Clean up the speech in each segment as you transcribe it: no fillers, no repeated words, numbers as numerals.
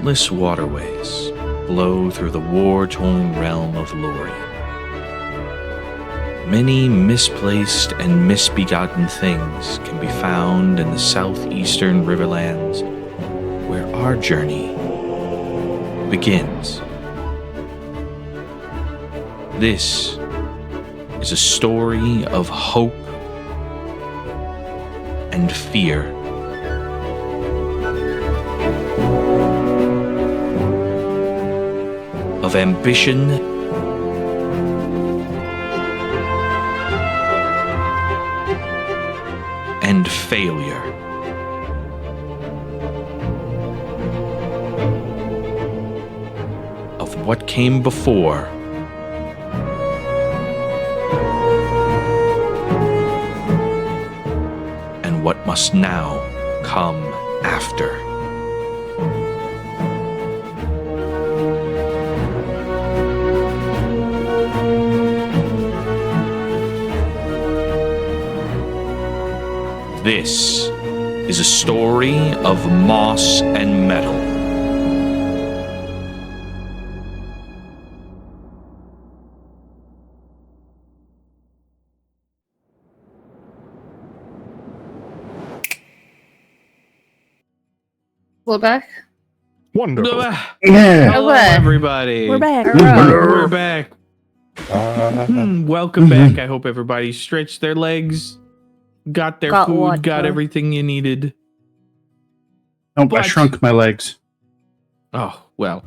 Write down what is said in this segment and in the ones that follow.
countless waterways flow through the war-torn realm of Lori. Many misplaced and misbegotten things can be found in the southeastern riverlands where our journey begins. This is a story of hope and fear. Of ambition and failure. Of what came before and what must now come after. This is a story of moss and metal. We're back. Wonderful. Hello, everybody. We're back. We're back. Welcome back. I hope everybody stretched their legs. Got their food, water. got everything you needed. Nope, I But- shrunk my legs. Oh, well,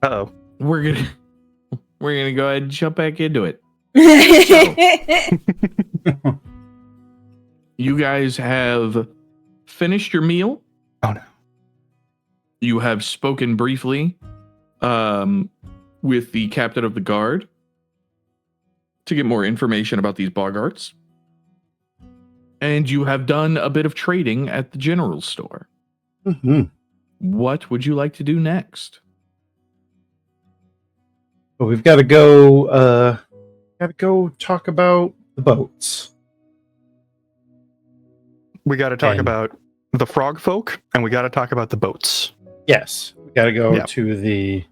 Uh-oh. we're gonna go ahead and jump back into it. You guys have finished your meal. Oh, no. You have spoken briefly with the captain of the guard to get more information about these boggarts. And you have done a bit of trading at the general store. Mm-hmm. What would you like to do next? But we've got to go. Talk about the boats. We got to talk And- about the frog folk, and we got to talk about the boats. Yes, we got to go Yeah. to the.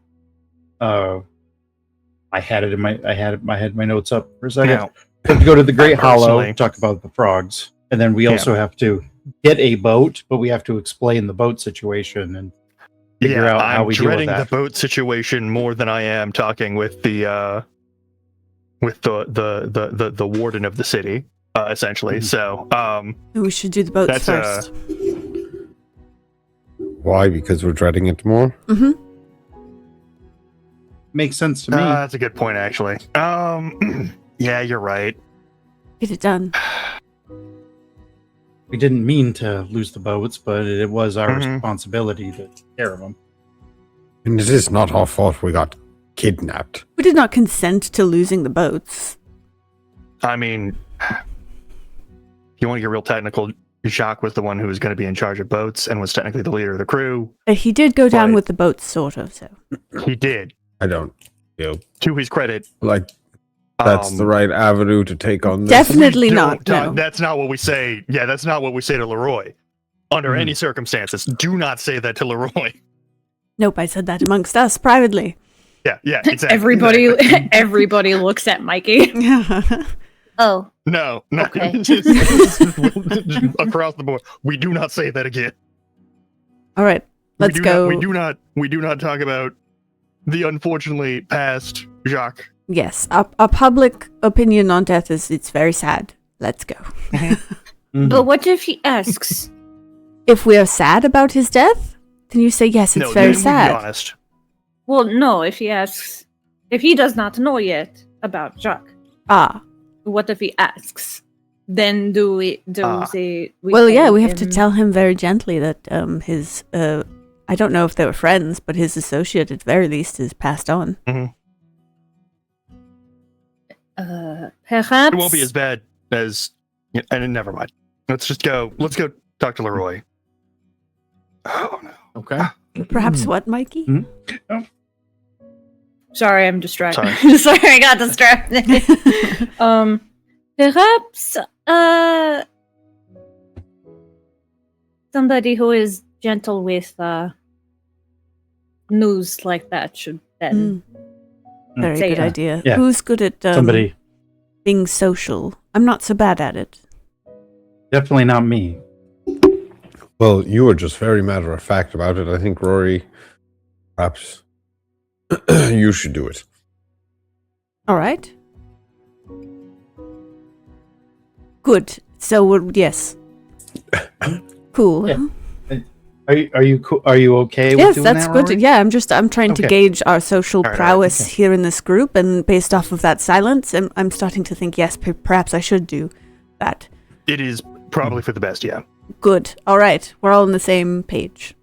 I had my notes up for a second. Now, We have to go to the Great Hollow. Personally- Talk about the frogs, and then we also have to get a boat, but we have to explain the boat situation and figure out how I'm we deal with dreading that. the boat situation more than I am talking with the warden of the city, essentially. Mhm. So, We should do the boats That's, first. Why? Because we're dreading it more? Mm-hmm. Makes sense to me. that's a good point, actually. Yeah, you're right. Get it done. We didn't mean to lose the boats, but it was our Mhm. responsibility to take care of them. And it is not our fault we got kidnapped. We did not consent to losing the boats. I mean, if you want to get real technical, Jacques was the one who was going to be in charge of boats and was technically the leader of the crew. He did go down Right. with the boats, sort of, so. He did. I don't feel To his credit, like that's the right avenue to take on this. Definitely Don't not, talk- no. That's not what we say. Yeah, that's not what we say to Leroy. Under Mhm. any circumstances, do not say that to Leroy. Nope, I said that amongst us privately. Yeah, exactly. Everybody, exactly. everybody looks at Mykie. Oh, No. Okay. Just across the board. We do not say that again. All right, let's go. We do not talk about the unfortunately passed Jacques. Yes, a public opinion on death is it's very sad. Let's go. Mhm. but what if he asks? If we are sad about his death, then you say yes, it's No, very then we'd be sad. honest. Well, no. If he asks, if he does not know yet about Jacques, Ah, what if he asks? Then do we say? well, yeah, tell we have to him- tell him very gently that his I don't know if they were friends, but his associate at very least is passed on. Perhaps It won't be as bad as. And never mind. Let's go talk to Leroy. Oh no. Okay. Perhaps what, Mykie? Sorry, I'm distracted. Sorry. Sorry, I got distracted. Perhaps somebody who is gentle with news like that should then Very say good it. idea. Yeah. Who's good at Somebody, being social? I'm not so bad at it. definitely not me. Well, you were just very matter of fact about it. I think, Rory, perhaps you should do it. All right. Good. So, yes. Cool. Yeah. Are you okay with Yes, doing that's that, good. Rory? Yeah, I'm trying to Okay. gauge our social All right, prowess okay. here in this group, and based off of that silence, I'm starting to think, yes, perhaps I should do that. It is probably for the best, yeah. Good. All right. We're all on the same page.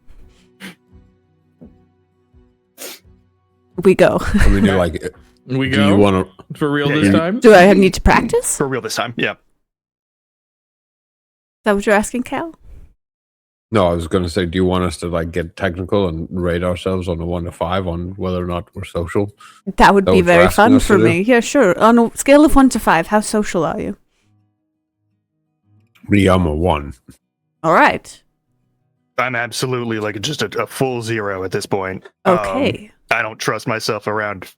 We go. I mean, you're like, We do go you want to? for real Yeah, this yeah. time. Do I need to practice? Is For real this time, yeah. that what you're asking, Cal? No, I was going to say, do you want us to like get technical and rate ourselves on a 1 to 5 on whether or not we're social? That would That be what you're very asking fun us for to do? me. Yeah, sure. On a scale of 1 to 5, how social are you? Me, I'm a 1. All right. I'm absolutely like just a full 0 at this point. Okay. I don't trust myself around.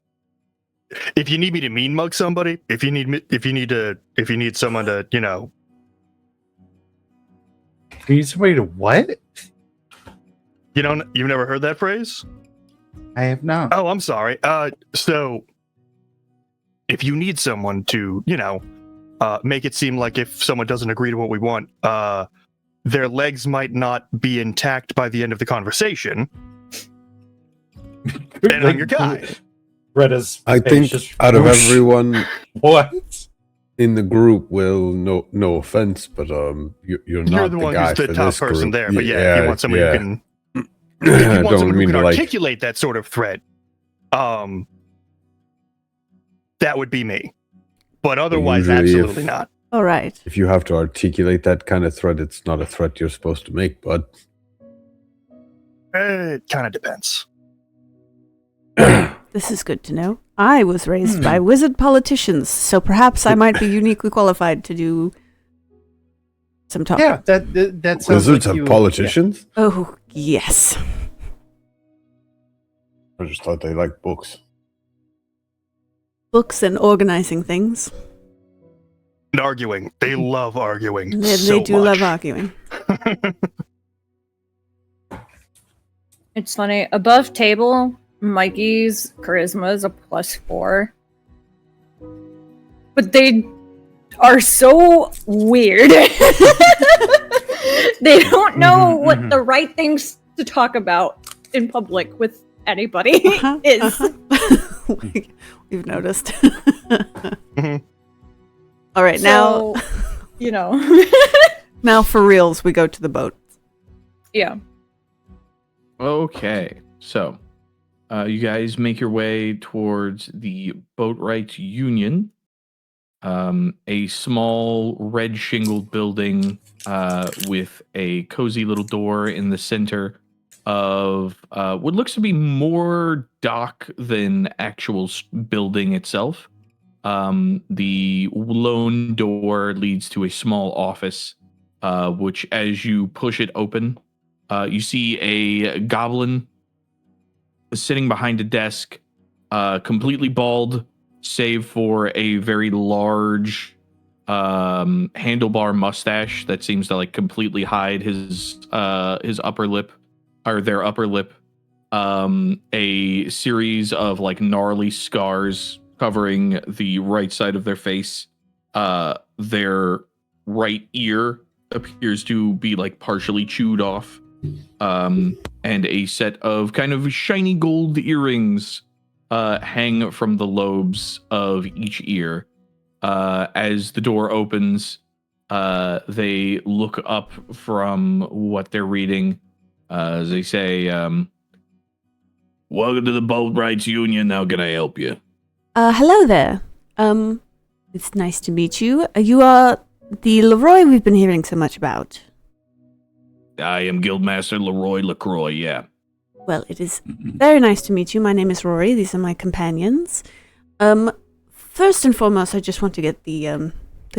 If you need me to mean mug somebody, if you need someone to, You need somebody to what? you've never heard that phrase? I have not. Oh, I'm sorry. So if you need someone to, make it seem like if someone doesn't agree to what we want, their legs might not be intact by the end of the conversation, then I'm your guy. Greta's I face think just out of whoosh. everyone What? in the group, will no offense, but you're not You're the one guy who's the for top this person group. there. But yeah, if you want somebody who can, if I you want don't someone who mean can to like. articulate that sort of threat, that would be me. But otherwise, Usually if- absolutely not. All right. If you have to articulate that kind of threat, it's not a threat you're supposed to make, bud. It kind of depends. This is good to know. I was raised by wizard politicians, so perhaps I might be uniquely qualified to do some talking. Yeah, that sounds Wizards like have you, politicians? Oh, yes. I just thought they liked books. Books and organizing things. And arguing. They love arguing. They so do love much. arguing. It's funny. Above table, Mikey's charisma is a +4. But they are so weird. They don't know what the right things to talk about in public with anybody is. We've noticed. Mhm. All right, So, now for reals, we go to the boat. yeah. Okay, so you guys make your way towards the Boatwrights Union, a small red shingled building with a cozy little door in the center of what looks to be more dock than actual building itself. The lone door leads to a small office, which as you push it open, you see a goblin sitting behind a desk, completely bald, save for a very large handlebar mustache that seems to like completely hide his upper lip, or their upper lip. A series of like gnarly scars covering the right side of their face. Their right ear appears to be like partially chewed off. And a set of kind of shiny gold earrings hang from the lobes of each ear. As the door opens, they look up from what they're reading. As they say, "Welcome to the Boatwrights Union. How can I help you?" Hello there. It's nice to meet you. You are the Leroy we've been hearing so much about. I am Guildmaster Leroy LaCroix, yeah. Well, it is very nice to meet you. My name is Rori. These are my companions. First and foremost, I just want to get the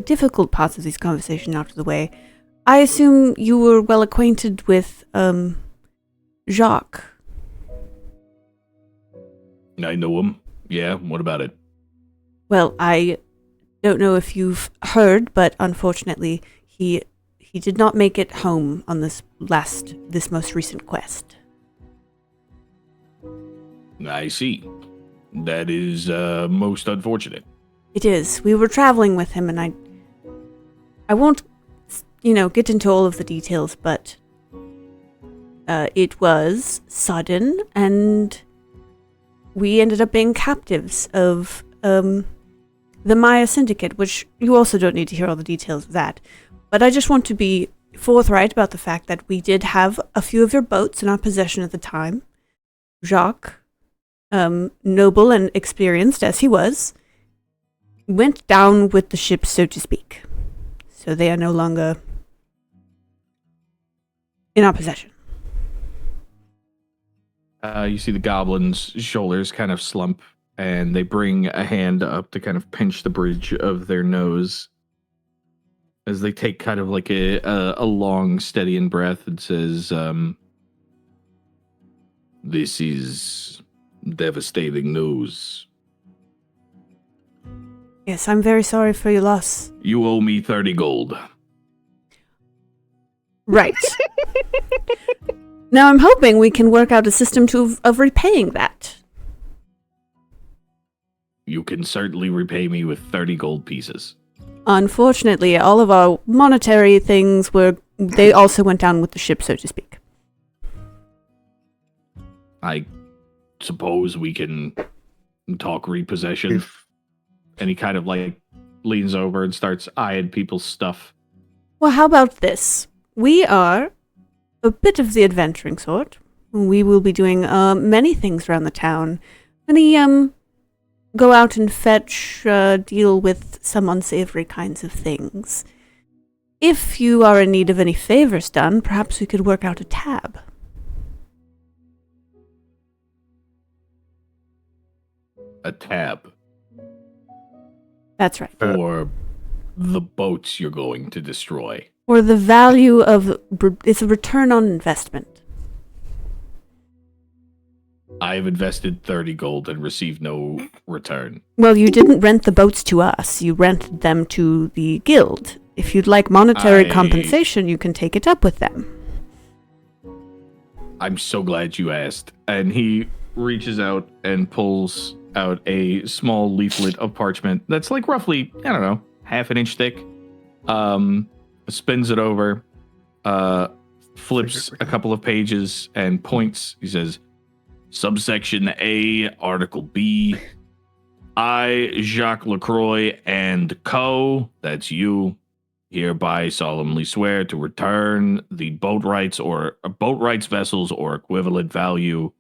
difficult parts of this conversation out of the way. I assume you were well acquainted with, Jacques. I know him. Yeah, what about it? Well, I don't know if you've heard, but unfortunately, he did not make it home on this most recent quest. I see. That is most unfortunate. It is. We were traveling with him, and I won't, get into all of the details, but it was sudden, and we ended up being captives of the Maya Syndicate, which you also don't need to hear all the details of that. But I just want to be forthright about the fact that we did have a few of your boats in our possession at the time. Jacques, noble and experienced as he was, went down with the ship, so to speak. So they are no longer in our possession. You see the goblin's shoulders kind of slump, and they bring a hand up to kind of pinch the bridge of their nose as they take kind of like a long, steadying breath and says, this is devastating news. Yes, I'm very sorry for your loss. You owe me 30 gold. Right. Now I'm hoping we can work out a system of repaying that. You can certainly repay me with 30 gold pieces. Unfortunately, all of our monetary things they also went down with the ship, so to speak. I suppose we can talk repossession. And he kind of like leans over and starts eyeing people's stuff. Well, how about this? We are a bit of the adventuring sort. We will be doing many things around the town. Many, go out and fetch, deal with some unsavory kinds of things. If you are in need of any favors done, perhaps we could work out a tab. A tab. That's right. For the boats you're going to destroy. Or the value of... It's a return on investment. I've invested 30 gold and received no return. Well, you didn't rent the boats to us. You rented them to the guild. If you'd like monetary compensation, you can take it up with them. I'm so glad you asked. And he reaches out and pulls out a small leaflet of parchment that's like roughly, I don't know, half an inch thick. Spins it over, flips a couple of pages and points. He says, subsection A, article B, I, Jacques Lacroix and Co., that's you, hereby solemnly swear to return the boat rights vessels or equivalent value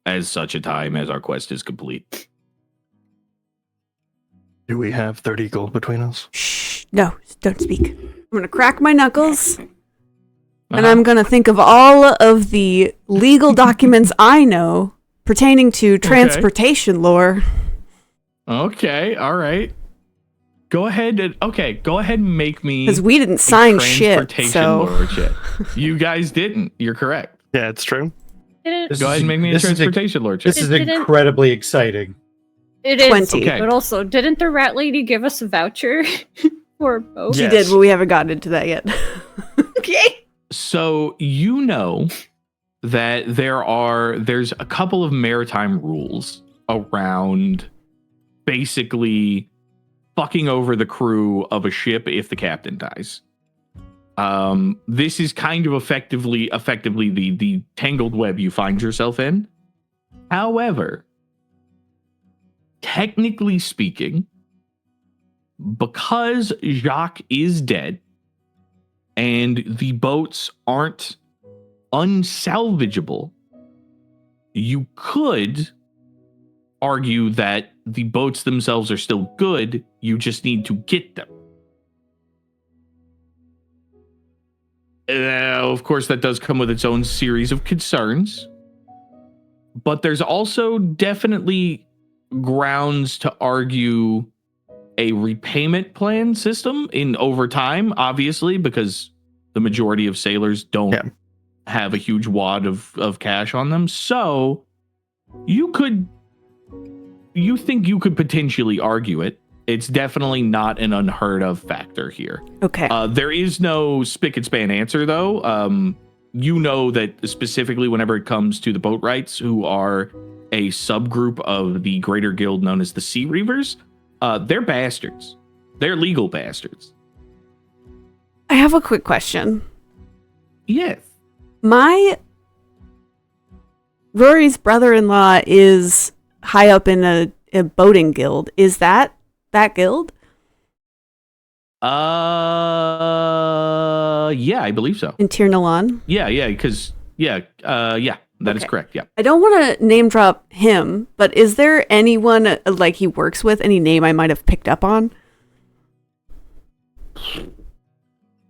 as such a time as our quest is complete. Do we have 30 gold between us? Shh, no, don't speak. I'm going to crack my knuckles, and I'm going to think of all of the legal documents I know pertaining to transportation lore. Okay, all right. Go ahead and make me... Because we didn't sign shit, so... lore check. You guys didn't. You're correct. Yeah, it's true. Go ahead and make me a transportation lore check. This is incredibly exciting. It is, 20. but also, didn't the rat lady give us a voucher for both? She did, but we haven't gotten into that yet. Okay. So you know that there's a couple of maritime rules around basically fucking over the crew of a ship if the captain dies. This is kind of effectively the tangled web you find yourself in. However, technically speaking, because Jacques is dead and the boats aren't unsalvageable, you could argue that the boats themselves are still good, you just need to get them. Of course, that does come with its own series of concerns, but there's also definitely grounds to argue a repayment plan system over time, obviously, because the majority of sailors don't have a huge wad of cash on them. So You think you could potentially argue it. It's definitely not an unheard of factor here. Okay. There is no spick and span answer, though. You know that specifically whenever it comes to the Boatwrights, who are a subgroup of the greater guild known as the Sea Reavers, they're bastards. They're legal bastards. I have a quick question. Yes. Rory's brother-in-law is high up in a boating guild. Is that guild? Yeah, I believe so. In Tirnalan? Yeah, because that is correct. Yeah. I don't want to name drop him, but is there anyone like he works with, any name I might have picked up on?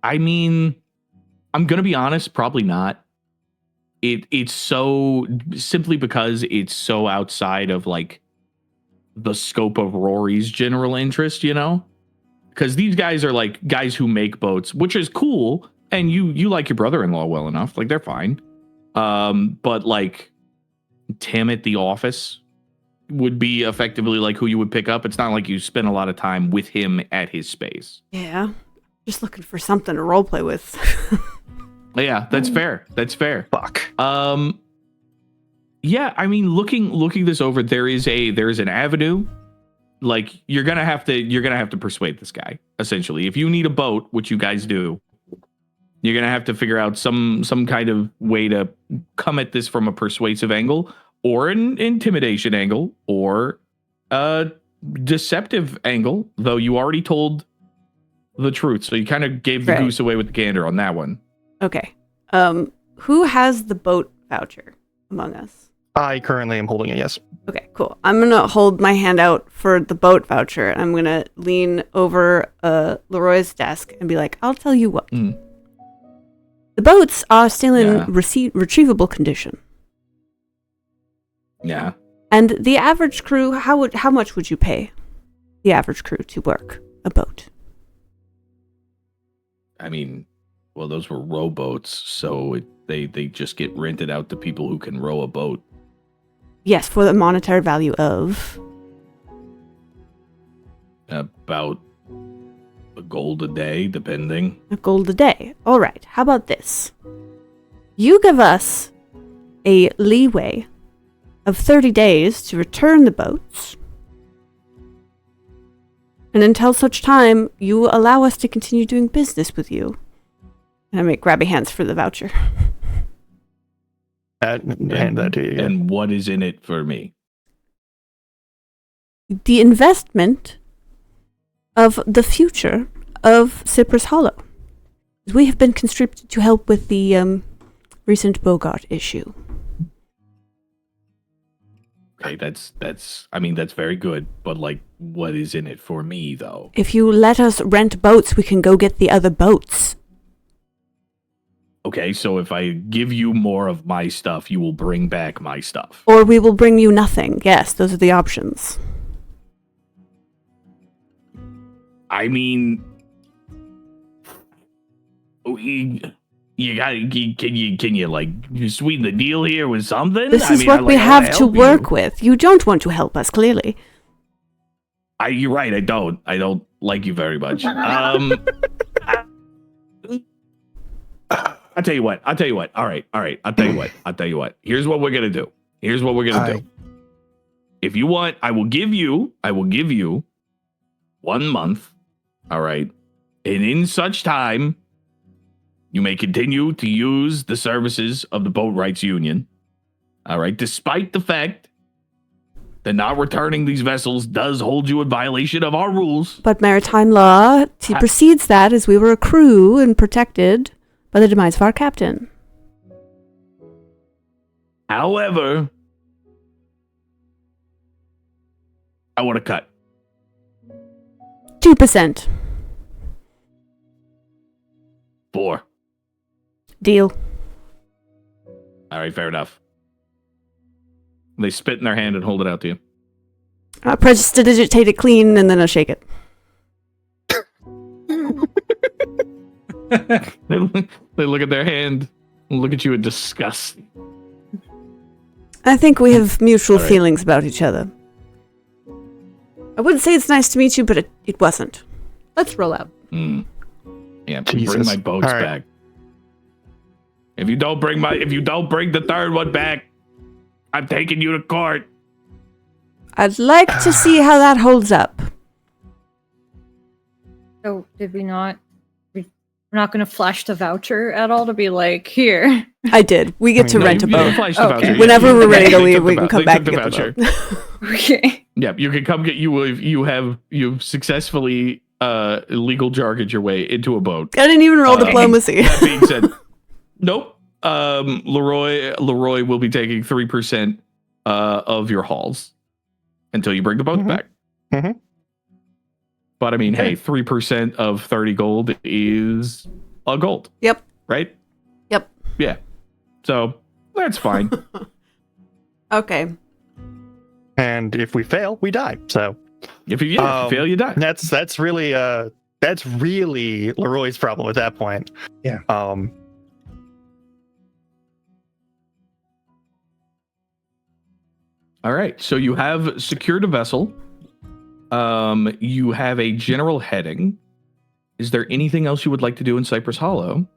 I mean, I'm gonna be honest, probably not. It's so simply because it's so outside of like the scope of Rory's general interest, you know? Because these guys are like guys who make boats, which is cool, and you like your brother-in-law well enough, like they're fine. But like Tim at the office would be effectively like who you would pick up. It's not like you spend a lot of time with him at his space. Yeah. Just looking for something to roleplay with. Yeah, that's fair. That's fair. Fuck. Yeah, I mean, looking this over, there is an avenue. Like you're gonna have to persuade this guy, essentially. If you need a boat, which you guys do, you're gonna have to figure out some kind of way to come at this from a persuasive angle, or an intimidation angle, or a deceptive angle, though you already told the truth, so you kind of gave the goose away with the gander on that one. Okay. Who has the boat voucher among us? I currently am holding it, yes. Okay, cool. I'm going to hold my hand out for the boat voucher. And I'm going to lean over Leroy's desk and be like, I'll tell you what. The boats are still in retrievable condition. Yeah. And the average crew, how much would you pay the average crew to work a boat? I mean, well, those were rowboats, so they just get rented out to people who can row a boat. Yes, for the monetary value of about a gold a day, depending. a gold a day. All right. How about this? You give us a leeway of 30 days to return the boats. And until such time, you allow us to continue doing business with you. And I make grabby hands for the voucher. Hand that to you. Yeah. And what is in it for me? The investment of the future of Cypress Hollow. We have been conscripted to help with the recent Bogart issue. Okay, that's very good, but like, what is in it for me, though? If you let us rent boats, we can go get the other boats. Okay, so if I give you more of my stuff, you will bring back my stuff. Or we will bring you nothing. Yes, those are the options. I mean, you gotta, can you like sweeten the deal here with something? This is what we have to work with. You don't want to help us, clearly. You're right. I don't like you very much. I'll tell you what. All right. I'll tell you what. Here's what we're gonna do. If you want, I will give you 1 month. All right. And in such time, you may continue to use the services of the Boatwrights Union. All right. Despite the fact that not returning these vessels does hold you in violation of our rules. But maritime law precedes that, as we were a crew and protected by the demise of our captain. However, I want to cut 2%. 4. Deal. All right, fair enough. They spit in their hand and hold it out to you. I'll prestidigitate it clean and then I'll shake it. They look at their hand and look at you in disgust. I think we have mutual All right. feelings about each other. I wouldn't say it's nice to meet you, but it wasn't. Let's roll out. Yeah, bring Jesus. my boats All right. back. If you don't bring the third one back, I'm taking you to court. I'd like to see how that holds up. So did we not? We're not going to flash the voucher at all to be like, here. I did. We get to No, rent a You can boat. flash the Okay. voucher, yeah. Whenever we're ready to They leave, took we the can come they back took and the get the voucher. boat. Okay. Yeah, you can come get you've successfully legal jargoned your way into a boat. I didn't even roll Uh, diplomacy. That being said, nope. Leroy will be taking 3% of your hauls until you bring the boat Mhm. back. Mhm. But I mean, Okay. hey, 3% of 30 gold is a gold. Yep. Right? Yep. Yeah. So that's fine. Okay. And if we fail, we die. So if you fail, you die. that's really Leroy's problem at that point. Yeah. All right. So you have secured a vessel. You have a general heading. Is there anything else you would like to do in Cypress Hollow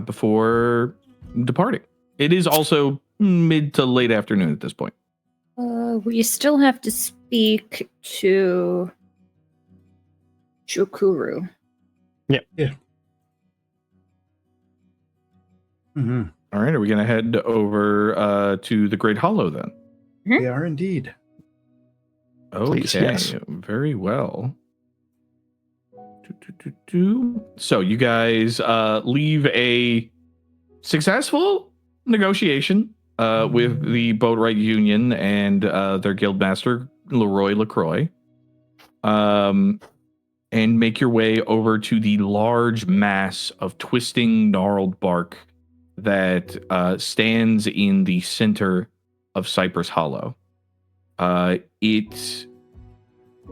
before departing? It is also mid to late afternoon at this point. We still have to speak to Shukuru. Mm-hmm. All right. Are we going to head over to the Great Hollow then? We are indeed. Okay. Please, yes. Very well. So you guys leave a successful negotiation with the Boatwright Union and their guildmaster, Leroy LaCroix, and make your way over to the large mass of twisting, gnarled bark that stands in the center of Cypress Hollow. It,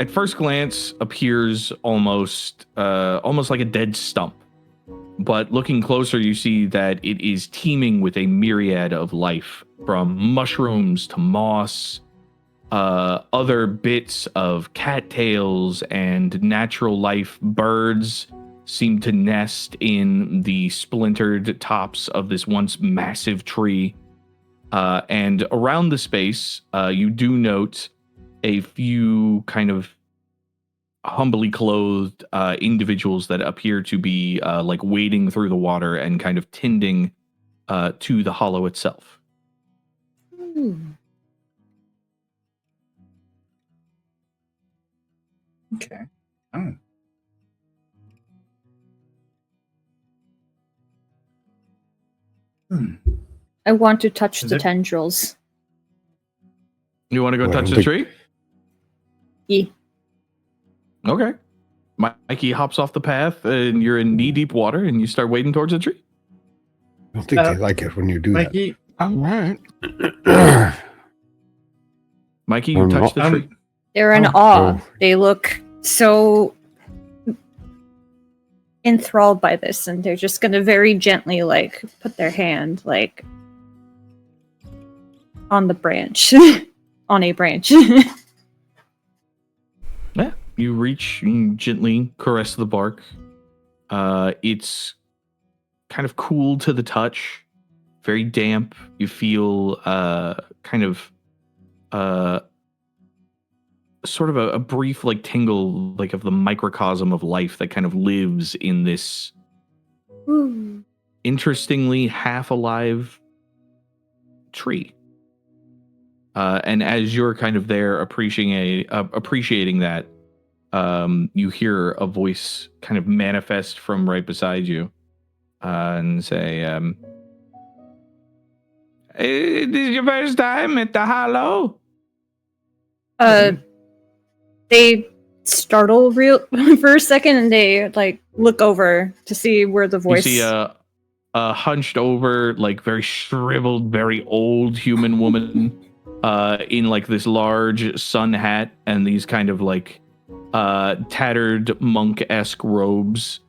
at first glance, appears almost like a dead stump. But looking closer, you see that it is teeming with a myriad of life, from mushrooms to moss, other bits of cattails and natural life. Birds seem to nest in the splintered tops of this once massive tree. And around the space, you do note a few kind of humbly clothed individuals that appear to be like wading through the water and kind of tending to the hollow itself. Okay. Oh. I want to touch Is the it- tendrils. You want to go Well, touch the big- tree? Yeah. Okay. Mykie hops off the path and you're in knee-deep water and you start wading towards the tree. I don't think they like it when you do Mykie, All right. that. Mykie, you I'm touch not- the tree. They're in Oh. awe. They look so enthralled by this, and they're just gonna very gently, like, put their hand, like, on the branch. On a branch. Yeah, you reach, you gently caress the bark. It's kind of cool to the touch, very damp. You feel kind of sort of a brief like tingle, like of the microcosm of life that kind of lives in this interestingly half alive tree. And as you're kind of there appreciating that, you hear a voice kind of manifest from right beside you and say, "Hey, this is your first time at the Hollow?" They startle for a second, and they, like, look over to see where the voice... You see a hunched over, like very shriveled, very old human woman in like this large sun hat and these kind of like tattered monk-esque robes.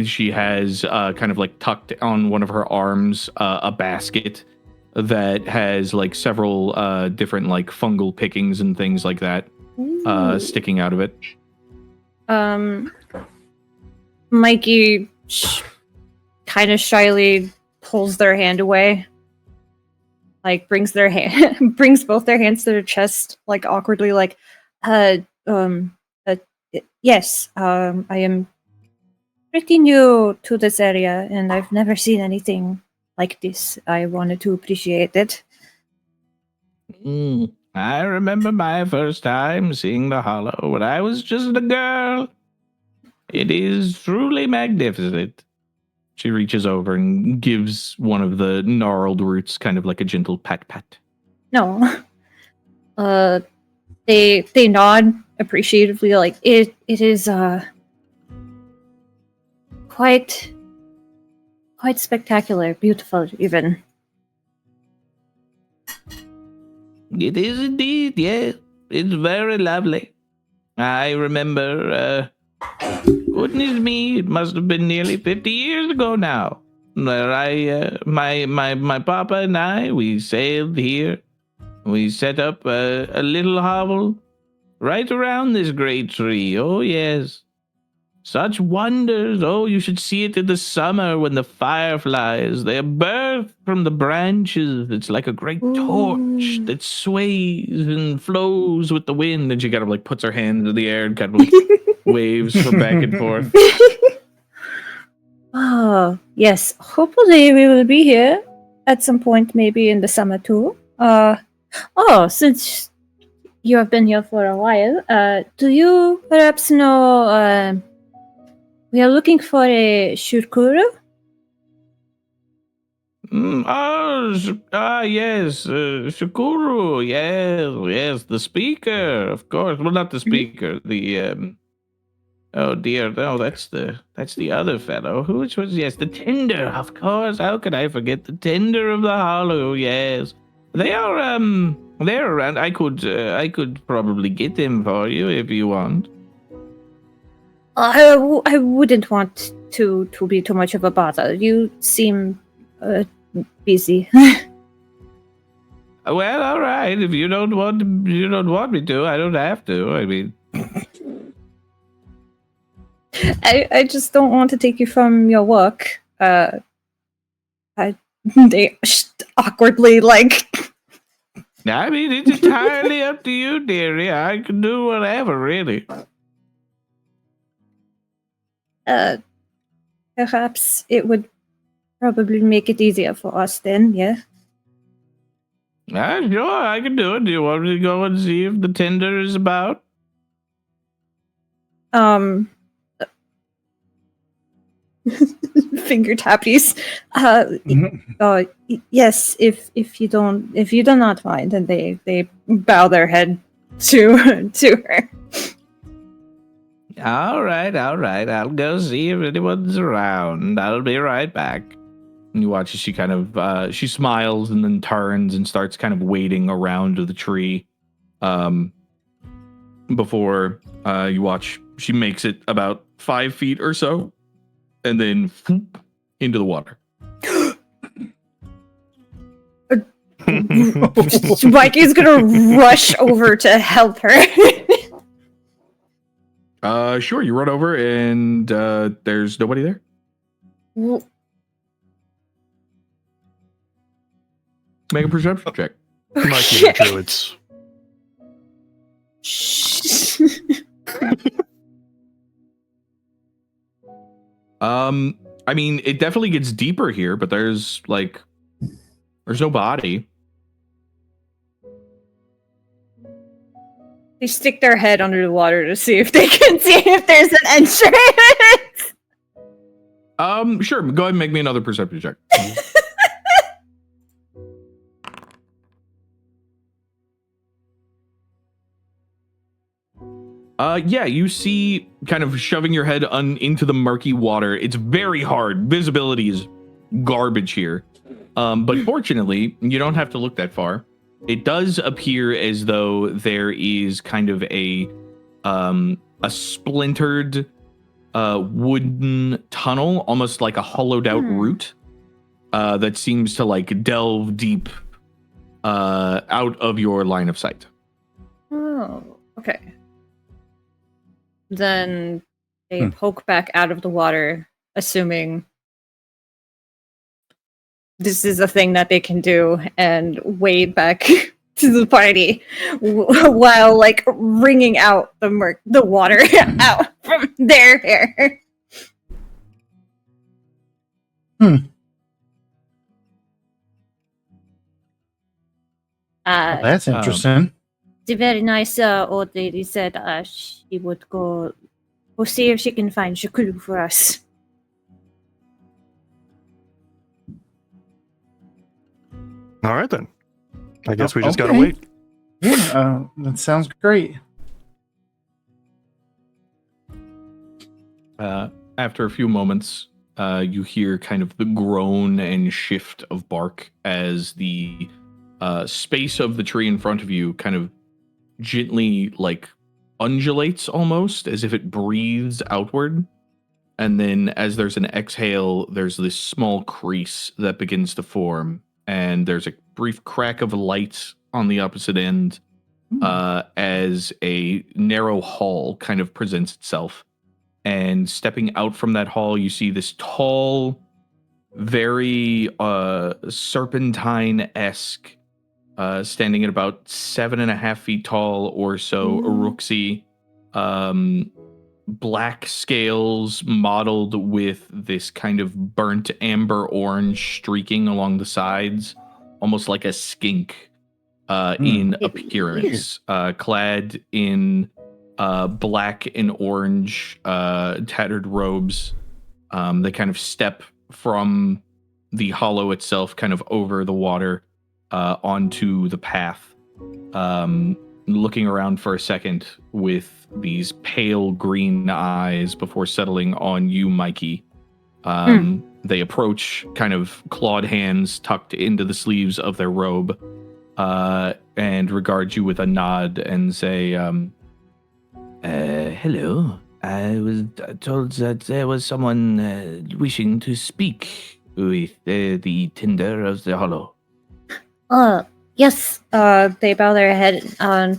She has kind of like tucked on one of her arms a basket that has like several different like fungal pickings and things like that sticking out of it. Mykie kind of shyly pulls their hand away, like brings both their hands to their chest, like awkwardly, like, yes, I am pretty new to this area, and I've never seen anything like this. I wanted to appreciate it. I remember my first time seeing the Hollow when I was just a girl. It is truly magnificent. She reaches over and gives one of the gnarled roots kind of like a gentle pat. No. They nod appreciatively, like it is quite spectacular, beautiful even. It is indeed, yes. It's very lovely. I remember, goodness me, it must have been nearly 50 years ago now. Where my papa and I, we sailed here. We set up a little hovel right around this great tree. Oh, yes. Such wonders. Oh, you should see it in the summer when the fireflies, they are birthed from the branches. It's like a great torch that sways and flows with the wind. And she kind of like puts her hand in the air and kind of like waves from back and forth. Oh, yes. Hopefully we will be here at some point, maybe in the summer too. Since you have been here for a while, do you perhaps know, we are looking for a shurkuru? Yes, Shukuru, yes, the speaker, of course. Well, not the speaker, the, oh dear, no, that's the other fellow. Which was, yes, the tender, of course. How could I forget the tender of the Hollow, yes. They're around. I could probably get them for you if you want. I wouldn't want to be too much of a bother. You seem busy. Well, all right. If you don't want me to, I don't have to. I mean, I just don't want to take you from your work. They awkwardly like. I mean, it's entirely up to you, dearie. I can do whatever, really. Perhaps it would probably make it easier for us then, yeah? Sure, I can do it. Do you want me to go and see if the tender is about? Finger tappies. Yes, if you do not mind, and they bow their head to her. All right. I'll go see if anyone's around. I'll be right back. And you watch as she kind of she smiles and then turns and starts kind of wading around the tree. Before you watch, she makes it about 5 feet or so, and then into the water. Mykie's gonna rush over to help her. Sure. You run over and there's nobody there. Make a perception check. Mykie the druids. I mean, it definitely gets deeper here, but there's no body. They stick their head under the water to see if they can see if there's an entrance. Sure. Go ahead and make me another perception check. Yeah, you see kind of shoving your head into the murky water. It's very hard. Visibility is garbage here. But fortunately, you don't have to look that far. It does appear as though there is kind of a splintered wooden tunnel, almost like a hollowed out route that seems to like delve deep out of your line of sight. Oh, okay. Then they poke back out of the water, assuming this is a thing that they can do, and wade back to the party while like wringing out the water out from their hair. That's interesting. The very nice old lady said she would go see if she can find Czepeku for us. All right, then. I guess we just Okay. gotta wait. Yeah, that sounds great. After a few moments, you hear kind of the groan and shift of bark as the space of the tree in front of you kind of gently like undulates almost as if it breathes outward. And then as there's an exhale, there's this small crease that begins to form. And there's a brief crack of light on the opposite end as a narrow hall kind of presents itself. And stepping out from that hall, you see this tall, very serpentine-esque, standing at about 7.5 feet tall or so, Uruxi, black scales mottled with this kind of burnt amber orange streaking along the sides, almost like a skink in appearance, clad in black and orange tattered robes. They kind of step from the hollow itself kind of over the water onto the path, looking around for a second with these pale green eyes before settling on you, Mykie. They approach, kind of clawed hands tucked into the sleeves of their robe, and regard you with a nod and say, hello. I was told that there was someone wishing to speak with the tender of the hollow. Yes. They bow their head.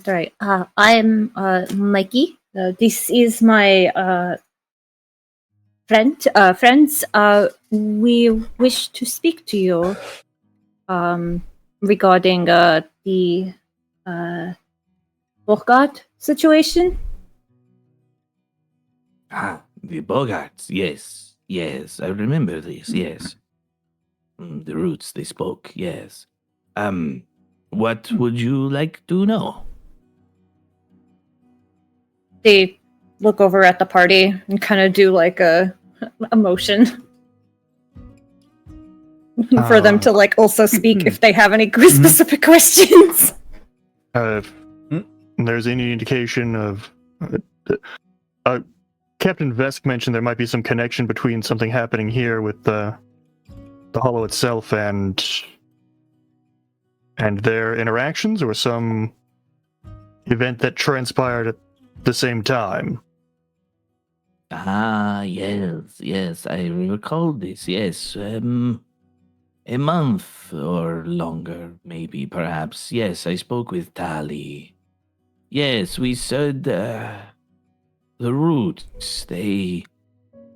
Sorry. I'm Mykie. This is my friends. We wish to speak to you regarding the Bogart situation. The Bogarts, yes, I remember this, yes. The roots, they spoke, yes. What would you like to know? They look over at the party and kind of do like a motion for them to like also speak if they have any specific questions. If there's any indication of... Captain Vesk mentioned there might be some connection between something happening here with the hollow itself and their interactions, or some event that transpired at the same time. Yes, I recall this, yes. A month or longer, maybe, perhaps. Yes, I spoke with Tali. Yes, we said the roots, they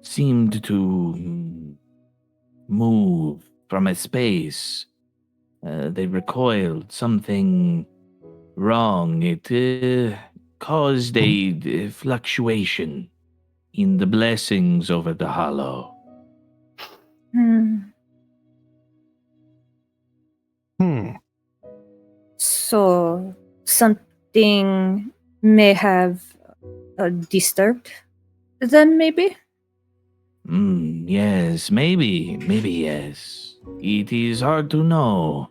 seemed to move from a space. They recoiled, something wrong. It caused a fluctuation in the blessings over the hollow. So something may have disturbed them, maybe? Yes, maybe yes. It is hard to know.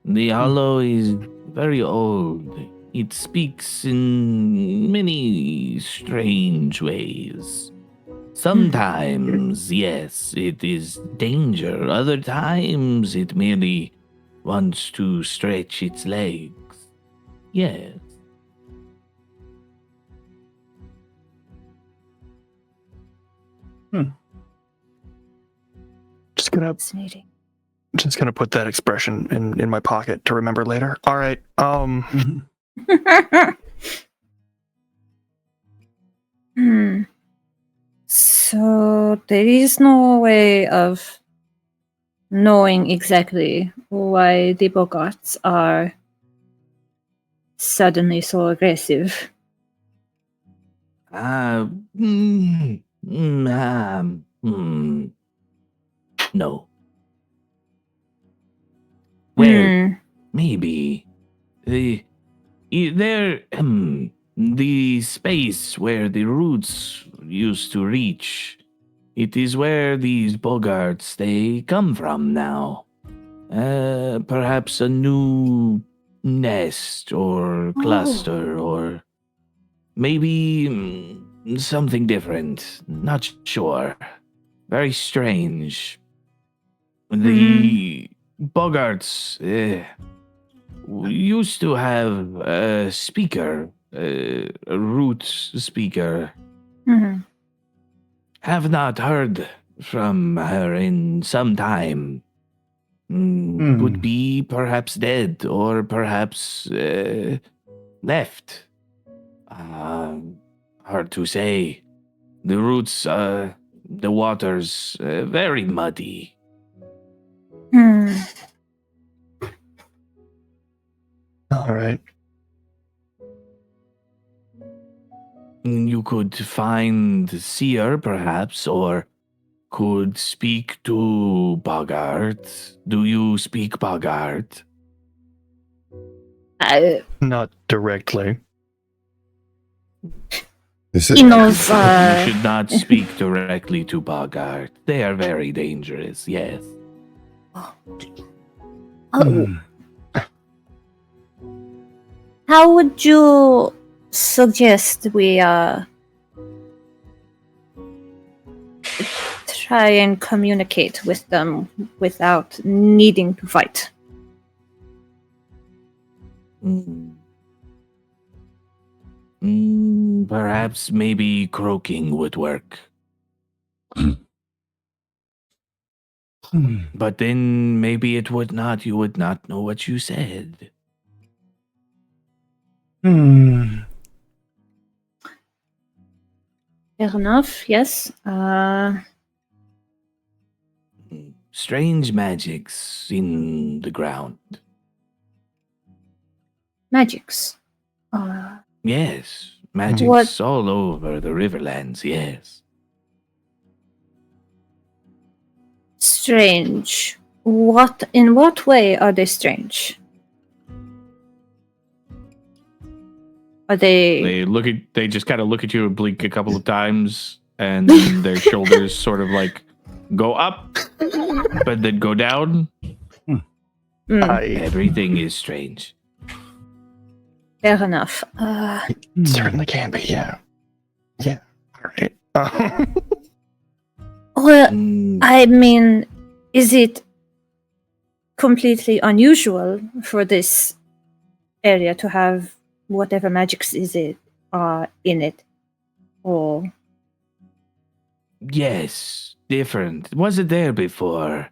The hollow is very old. It speaks in many strange ways. Sometimes, yes, it is danger. Other times, it merely wants to stretch its legs. Yes. Just Just gonna put that expression in my pocket to remember later. All right. So there is no way of knowing exactly why the Bogarts are suddenly so aggressive. No. Well, maybe the space where the roots used to reach. It is where these Bogarts they come from now. Perhaps a new nest or cluster or maybe something different. Not sure. Very strange. The Bogarts used to have a speaker, a root speaker. Have not heard from her in some time. Could be perhaps dead or perhaps left. Hard to say. The roots, the waters, very muddy. All right. You could find Seer, perhaps, or could speak to Bogart. Do you speak Bogart? Not directly. He knows. You should not speak directly to Bogart. They are very dangerous, yes. How would you suggest we try and communicate with them without needing to fight? Perhaps maybe croaking would work. But then maybe it would not. You would not know what you said. Fair enough, yes. Strange magics in the ground. Magics. Yes, magics all over the Riverlands, yes. Strange. In what way are they strange? Are they They just kind of look at you and blink a couple of times, and then their shoulders sort of like go up, but then go down. Everything is strange. Fair enough. Certainly can be, yeah. Yeah. All right. Well, I mean, is it completely unusual for this area to have whatever magics is it in it? Or Yes, different. It wasn't there before.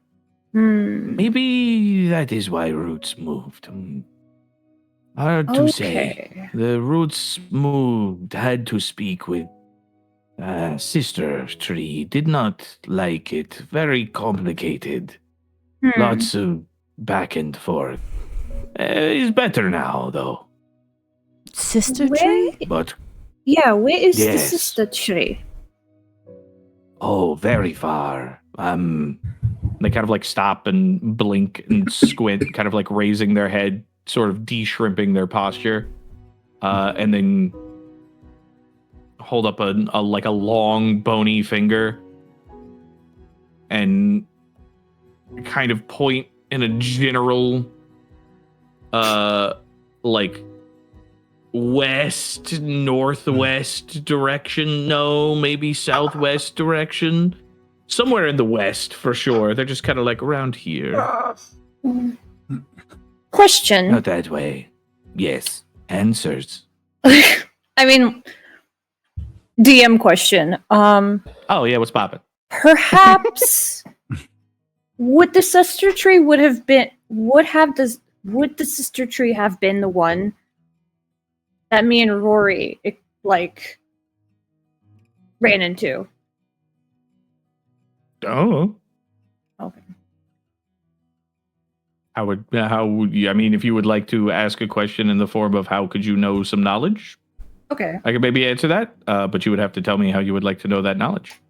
Maybe that is why roots moved. Hard to say. The roots moved, had to speak with sister tree. Did not like it. Very complicated. Lots of back and forth. Is better now, though. Sister tree? But yeah, where is the Yes. sister tree? oh, very far. They kind of like stop and blink and squint, kind of like raising their head, sort of de-shrimping their posture, and then hold up a long bony finger and kind of point in a general like west northwest direction. No, maybe southwest direction. Somewhere in the west for sure. They're just kind of like around here. Question. Not that way. Yes. Answers. I mean, DM question. Oh yeah, what's poppin'? Perhaps Would the sister tree would the sister tree have been the one that me and Rori ran into? Oh. Okay. How would you, I mean, if you would like to ask a question in the form of how could you know some knowledge, Okay. I could maybe answer that, but you would have to tell me how you would like to know that knowledge.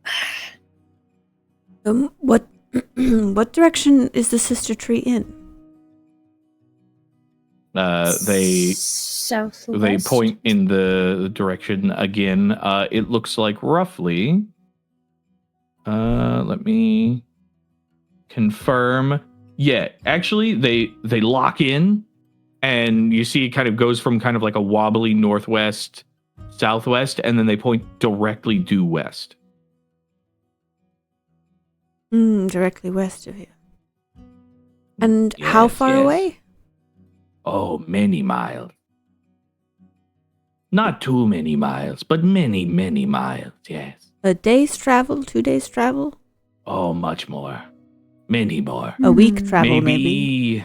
What what direction is the sister tree in? They Southwest. point in the direction again. It looks like roughly. Let me confirm. Yeah, actually, they lock in, and you see it kind of goes from kind of like a wobbly northwest, southwest, and then they point directly due west. Directly west of here. And how Yes, far yes. away? Oh, many miles. Not too many miles, but many, many miles, yes. A day's travel, 2 days travel? Oh, much more. Many more. A week travel, maybe.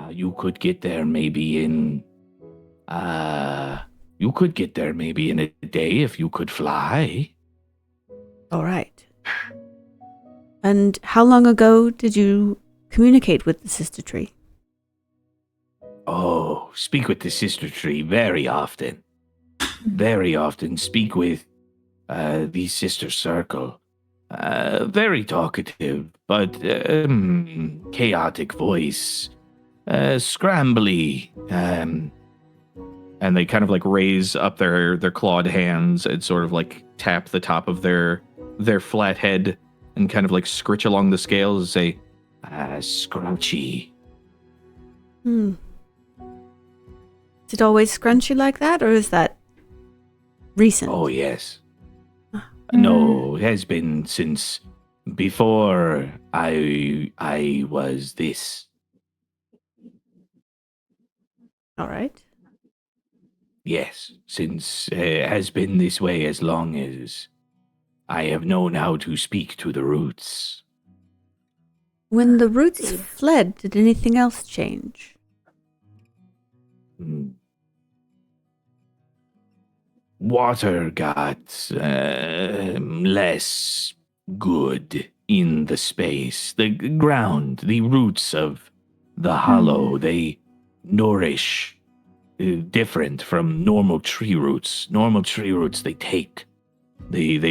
You could get there maybe in... you could get there maybe in a day if you could fly. All right. And how long ago did you communicate with the sister tree? Oh, speak with the sister tree very often. Very often speak with the sister circle. Very talkative, but chaotic voice. Scrambly. And they kind of like raise up their clawed hands and sort of like tap the top of their flat head and kind of like scritch along the scales and say, scrunchy. Is it always scrunchy like that, or is that recent? Oh, yes. No, it has been since before I was this. All right. Yes, since it has been this way as long as I have known how to speak to the roots. When the roots fled, did anything else change? Water got less good in the space. The ground, the roots of the hollow, they nourish different from normal tree roots. Normal tree roots, they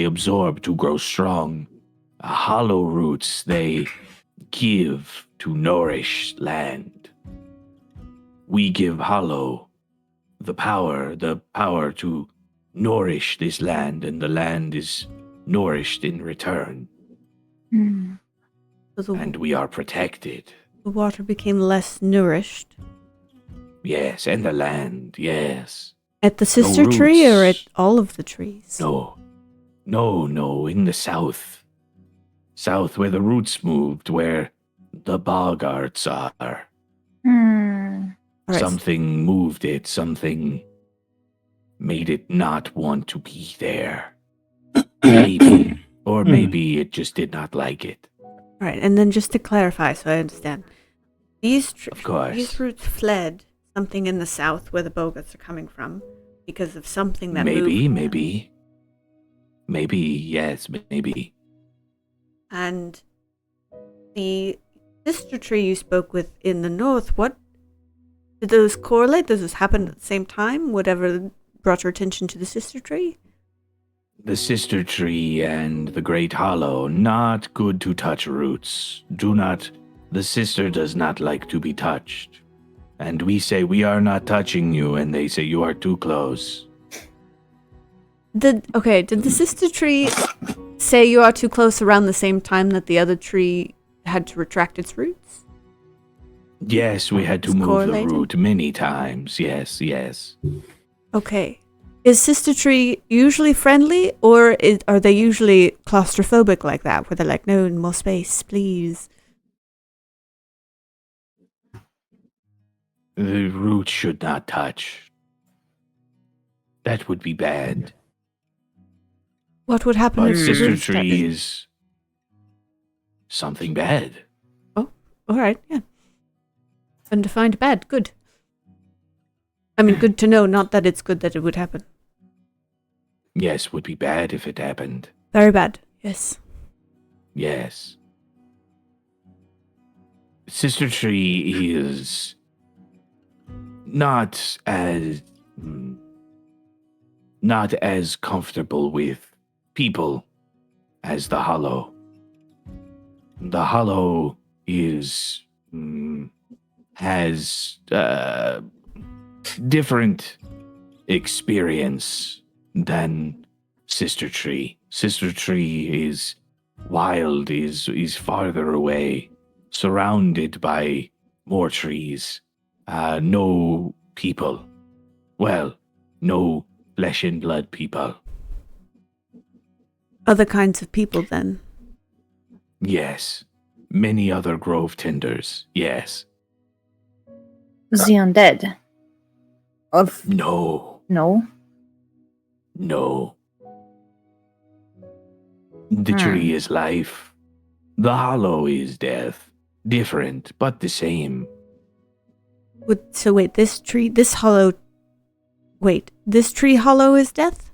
absorb to grow strong. Hollow roots, they give to nourish land. We give hollow the power to nourish this land, and the land is nourished in return. So And we are protected. the water became less nourished. Yes, and the land, yes. At the sister tree or at roots. all of the trees? No, in the south. South where the roots moved, where the boggarts are. All right. Something moved it, something made it not want to be there. Maybe. Or maybe it just did not like it. All right, and then just to clarify so I understand. Of course. These roots fled something in the south where the boggarts are coming from because of something that moved. Maybe, yes, maybe. And the sister tree you spoke with in the north, what did those correlate? Does this happen at the same time? Whatever brought your attention to the sister tree? The sister tree and the great hollow, not good to touch roots. The sister does not like to be touched. And we say we are not touching you, and they say you are too close. Did the sister tree say you are too close around the same time that the other tree had to retract its roots? Yes, we had to It's move correlated? the root many times. Yes. Okay. Is sister tree usually friendly, or are they usually claustrophobic like that, where they're like, no, more space, please? The root should not touch. That would be bad. What would happen But if the sister roots tree touched? is... something bad. Oh, all right, yeah. Undefined bad, good. I mean, good to know, not that it's good that it would happen. Yes, would be bad if it happened. Very bad, yes. Yes. Sister Tree is not as comfortable with people as the Hollow. The Hollow has different experience than Sister Tree. Sister Tree is wild, is farther away, surrounded by more trees. No people. Well, no flesh and blood people. Other kinds of people, then. Yes. Many other grove tenders. Yes. The undead. No. No. No. The tree is life. The Hollow is death. Different, but the same. So wait, this tree hollow is death?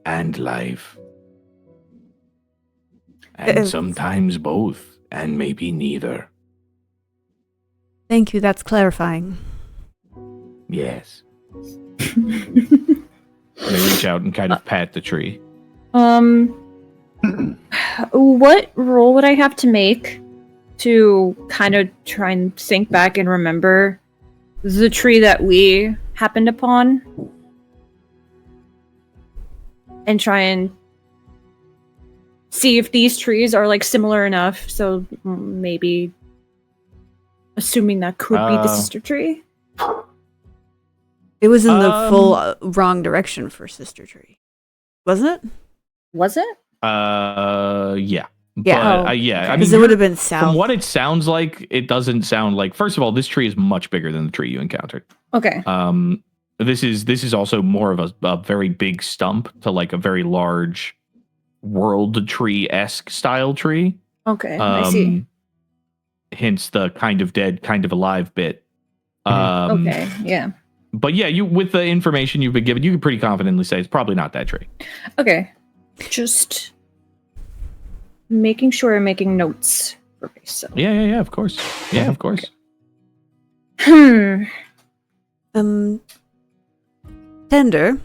And life. And sometimes both, and maybe neither. Thank you, that's clarifying. Yes. They reach out and kind of pat the tree. What role would I have to make to kind of try and think back and remember the tree that we happened upon? And try and see if these trees are like similar enough, so maybe assuming that could be the sister tree. It was in the full wrong direction for Sister Tree, wasn't it? Was it? Yeah. Yeah. But, yeah. I mean, Because it would have been south. from what it sounds like, it doesn't sound like. First of all, this tree is much bigger than the tree you encountered. Okay. This is also more of a very big stump to like a very large world tree-esque style tree. Okay, I see. Hence the kind of dead, kind of alive bit. Okay, yeah. But yeah, you with the information you've been given, you can pretty confidently say it's probably not that tree. Okay. Just making sure I'm making notes for myself. Yeah, of course. Yeah, of course. Okay. Tender,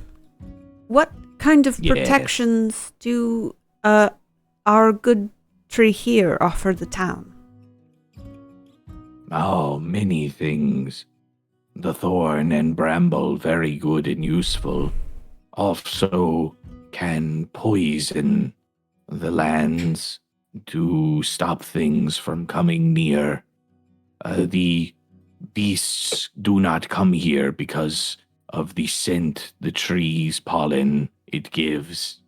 what kind of Yes. protections do our good tree here offer the town? Oh, many things. The thorn and bramble, very good and useful. Also can poison the lands to stop things from coming near. The beasts do not come here because of the scent the tree's pollen it gives.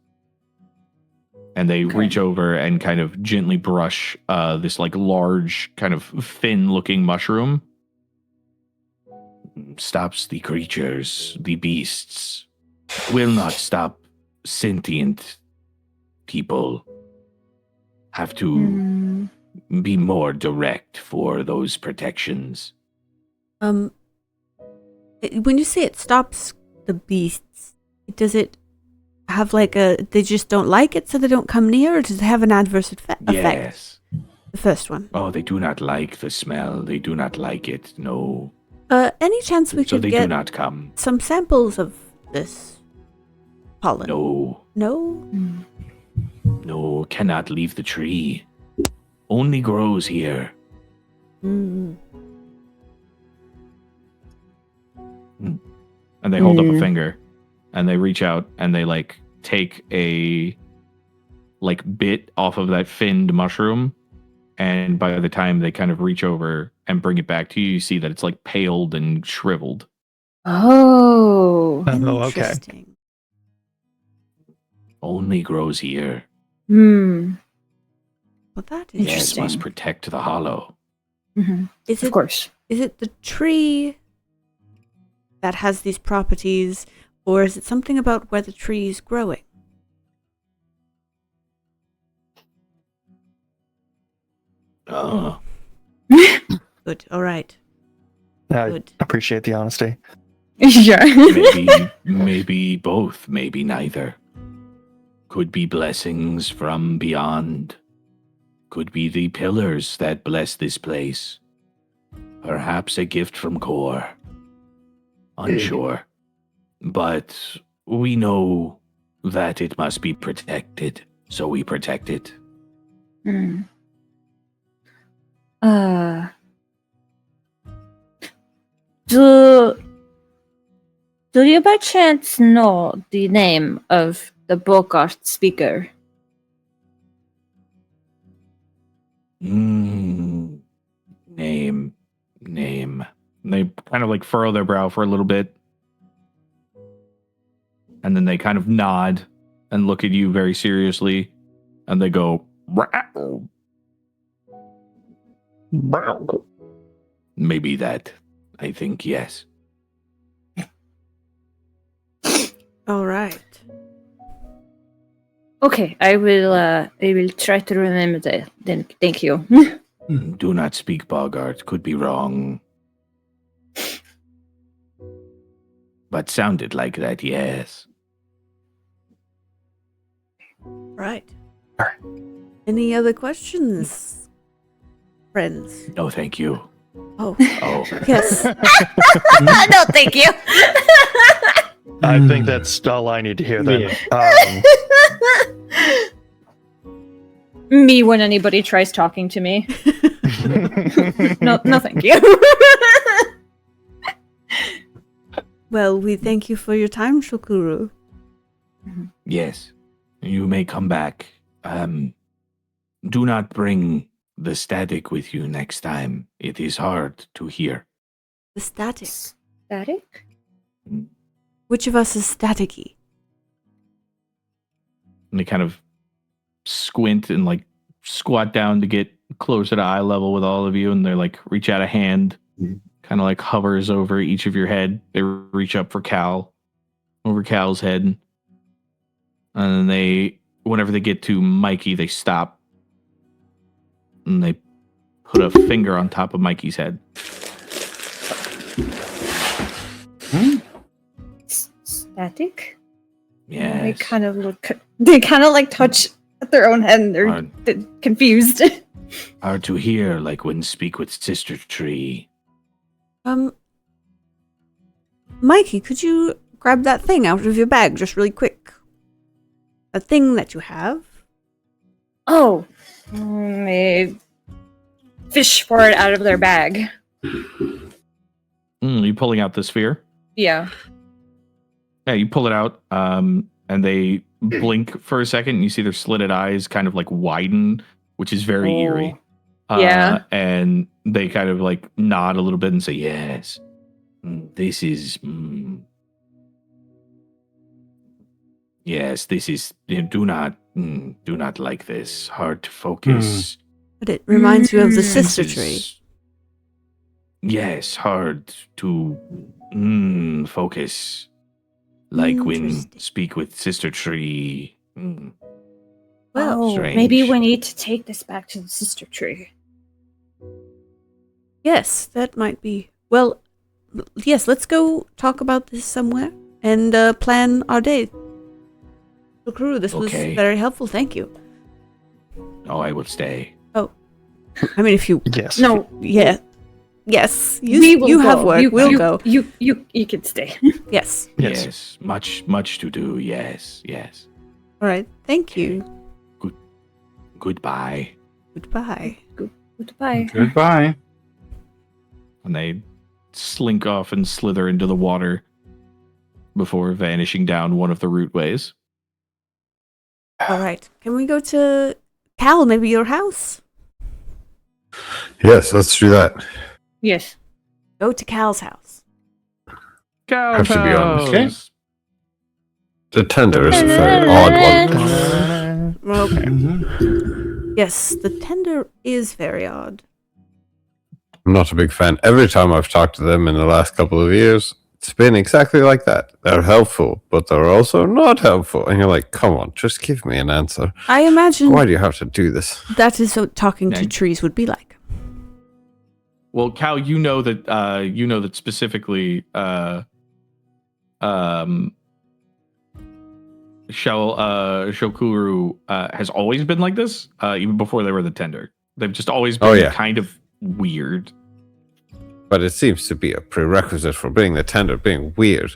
And they reach over and kind of gently brush this like large kind of fin-looking mushroom. Stops the creatures, the beasts. Will not stop sentient people. Have to be more direct for those protections. When you say it stops the beasts, does it have like they just don't like it so they don't come near, or does it have an adverse effect? Yes. The first one. Oh, they do not like the smell. They do not like it. No. Any chance we So could they get do not come. some samples of this pollen? No. No? No, cannot leave the tree. Only grows here. Mm. And they hold up a finger and they reach out and they like take a like bit off of that finned mushroom, and by the time they kind of reach over and bring it back to you, you see that it's like paled and shriveled. Oh. okay. Interesting. Only grows here. Well, that is Yes, Interesting. must protect the hollow. Mm-hmm. Is Of it course. Is it the tree that has these properties, or is it something about where the tree is growing? Oh, Good. All right. I Good. appreciate the honesty. Yeah. maybe both, maybe neither. Could be blessings from beyond. Could be the pillars that bless this place. Perhaps a gift from Core. Unsure. But we know that it must be protected, so we protect it. Hmm. Do you by chance know the name of the Bogart speaker? Name. And they kind of like furrow their brow for a little bit. And then they kind of nod and look at you very seriously. And they go, "Brow." Maybe that. I think yes. All right. Okay, I will try to remember that. Then, thank you. Do not speak Bogart. Could be wrong. But sounded like that, yes. Right. Any other questions, friends? No, thank you. Oh, Oh, yes. No, thank you. I think that's all I need to hear then. Me when anybody tries talking to me. No, thank you. Well, we thank you for your time, Shokuru. yes. You may come back. Do not bring the static with you next time. It is hard to hear. The static. Static? Which of us is staticky? And they kind of squint and like squat down to get closer to eye level with all of you. And they're like, reach out a hand, kind of like hovers over each of your head. They reach up for Cal, over Cal's head. And then whenever they get to Mykie, they stop. And they put a finger on top of Mikey's head. Static? Yes. They kind of look. They kind of like touch at their own head, and they're confused. Hard to hear, like when speak with Sister Tree. Mykie, could you grab that thing out of your bag just really quick? A thing that you have? Oh, they fish for it out of their bag. You pulling out the sphere? Yeah. Yeah, you pull it out, and they blink for a second, and you see their slitted eyes kind of like widen, which is very eerie. Yeah. And they kind of like nod a little bit and say, yes, this is... Yes, this is... Do not like this. Hard to focus. But it reminds you of the This sister is- tree. Yes, hard to focus. Like when Interesting. speak with Sister Tree. Well, strange. Maybe we need to take this back to the sister tree. yes, that might be. Well, yes, let's go talk about this somewhere and plan our day. Shokuru, this was Okay. very helpful. Thank you. Oh, I will stay. I mean, if you... Yes. No, Yeah. Yes. we will You go. have work. We'll go. You can stay. Yes. Yes. Much to do. Yes. All right. Thank you. Goodbye. Goodbye. Goodbye. Goodbye. And they slink off and slither into the water before vanishing down one of the routeways. All right. Can we go to Cal, maybe your house? Yes, let's do that. Yes. Go to Cal's house. Cow Have to be honest. Okay. The tender is a very odd one. Okay. Mhm. Yes, the tender is very odd. I'm not a big fan. Every time I've talked to them in the last couple of years, It's been exactly like that. They're helpful, but they're also not helpful. And you're like, come on, just give me an answer. I imagine Why do you have to do this? that is what talking to Yeah. trees would be like. Well, Cal, you know that specifically Shokuru has always been like this, even before they were the tender. They've just always been kind of weird. But it seems to be a prerequisite for being the tender, being weird.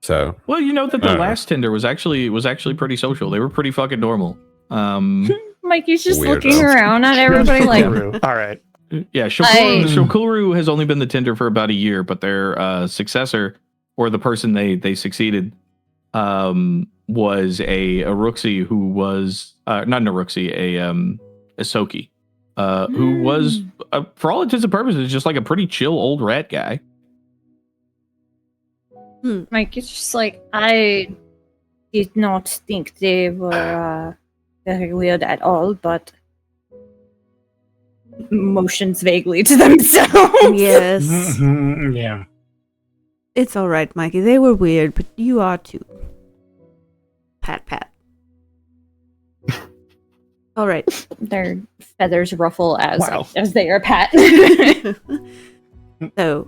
So Well, you know that the last tender was actually pretty social. They were pretty fucking normal. Mikey's just Weirdo. looking around at everybody like, All right. Yeah, Shokuru has only been the tender for about a year, but their successor, or the person they succeeded, was a Uruxi who was not an Uruxi, a Soki, who was for all intents and purposes just like a pretty chill old rat guy. Mikey's just like, I did not think they were very weird at all, but motions vaguely to themselves. Yes. Yeah. It's all right, Mikey. They were weird, but you are too. Pat, pat. All right. Their feathers ruffle Wow. as they are pat. So,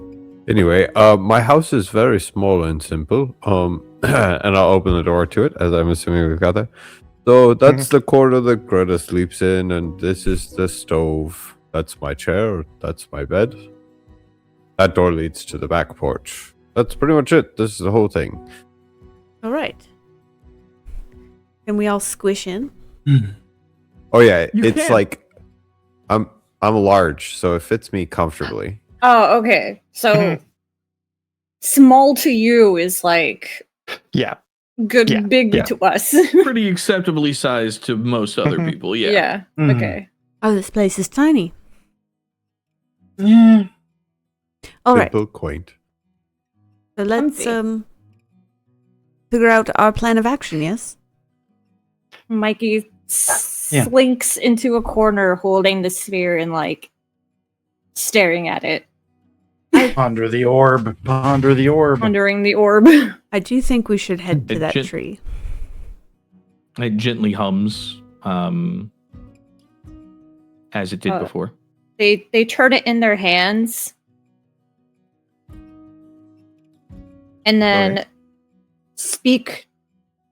anyway, my house is very small and simple. And I'll open the door to it, as I'm assuming we've got there. So that's the corner that Greta sleeps in, and this is the stove. That's my chair. That's my bed. That door leads to the back porch. That's pretty much it. This is the whole thing. all right. Can we all squish in? Oh yeah, You it's can. like I'm large, so it fits me comfortably. Oh, okay. So small to you is like Yeah. good, Yeah, big yeah. to us. Pretty acceptably sized to most other people. Yeah. Mhm. Okay. Oh, this place is tiny. Yeah. All right. Simple, quaint. So let's Comfy. figure out our plan of action. Yes. Mikey Yeah. slinks into a corner holding the sphere and like staring at it, Ponder the orb. Ponder the orb. pondering the orb. I do think we should head to that Legit. tree. It gently hums, as it did before. They turn it in their hands and then speak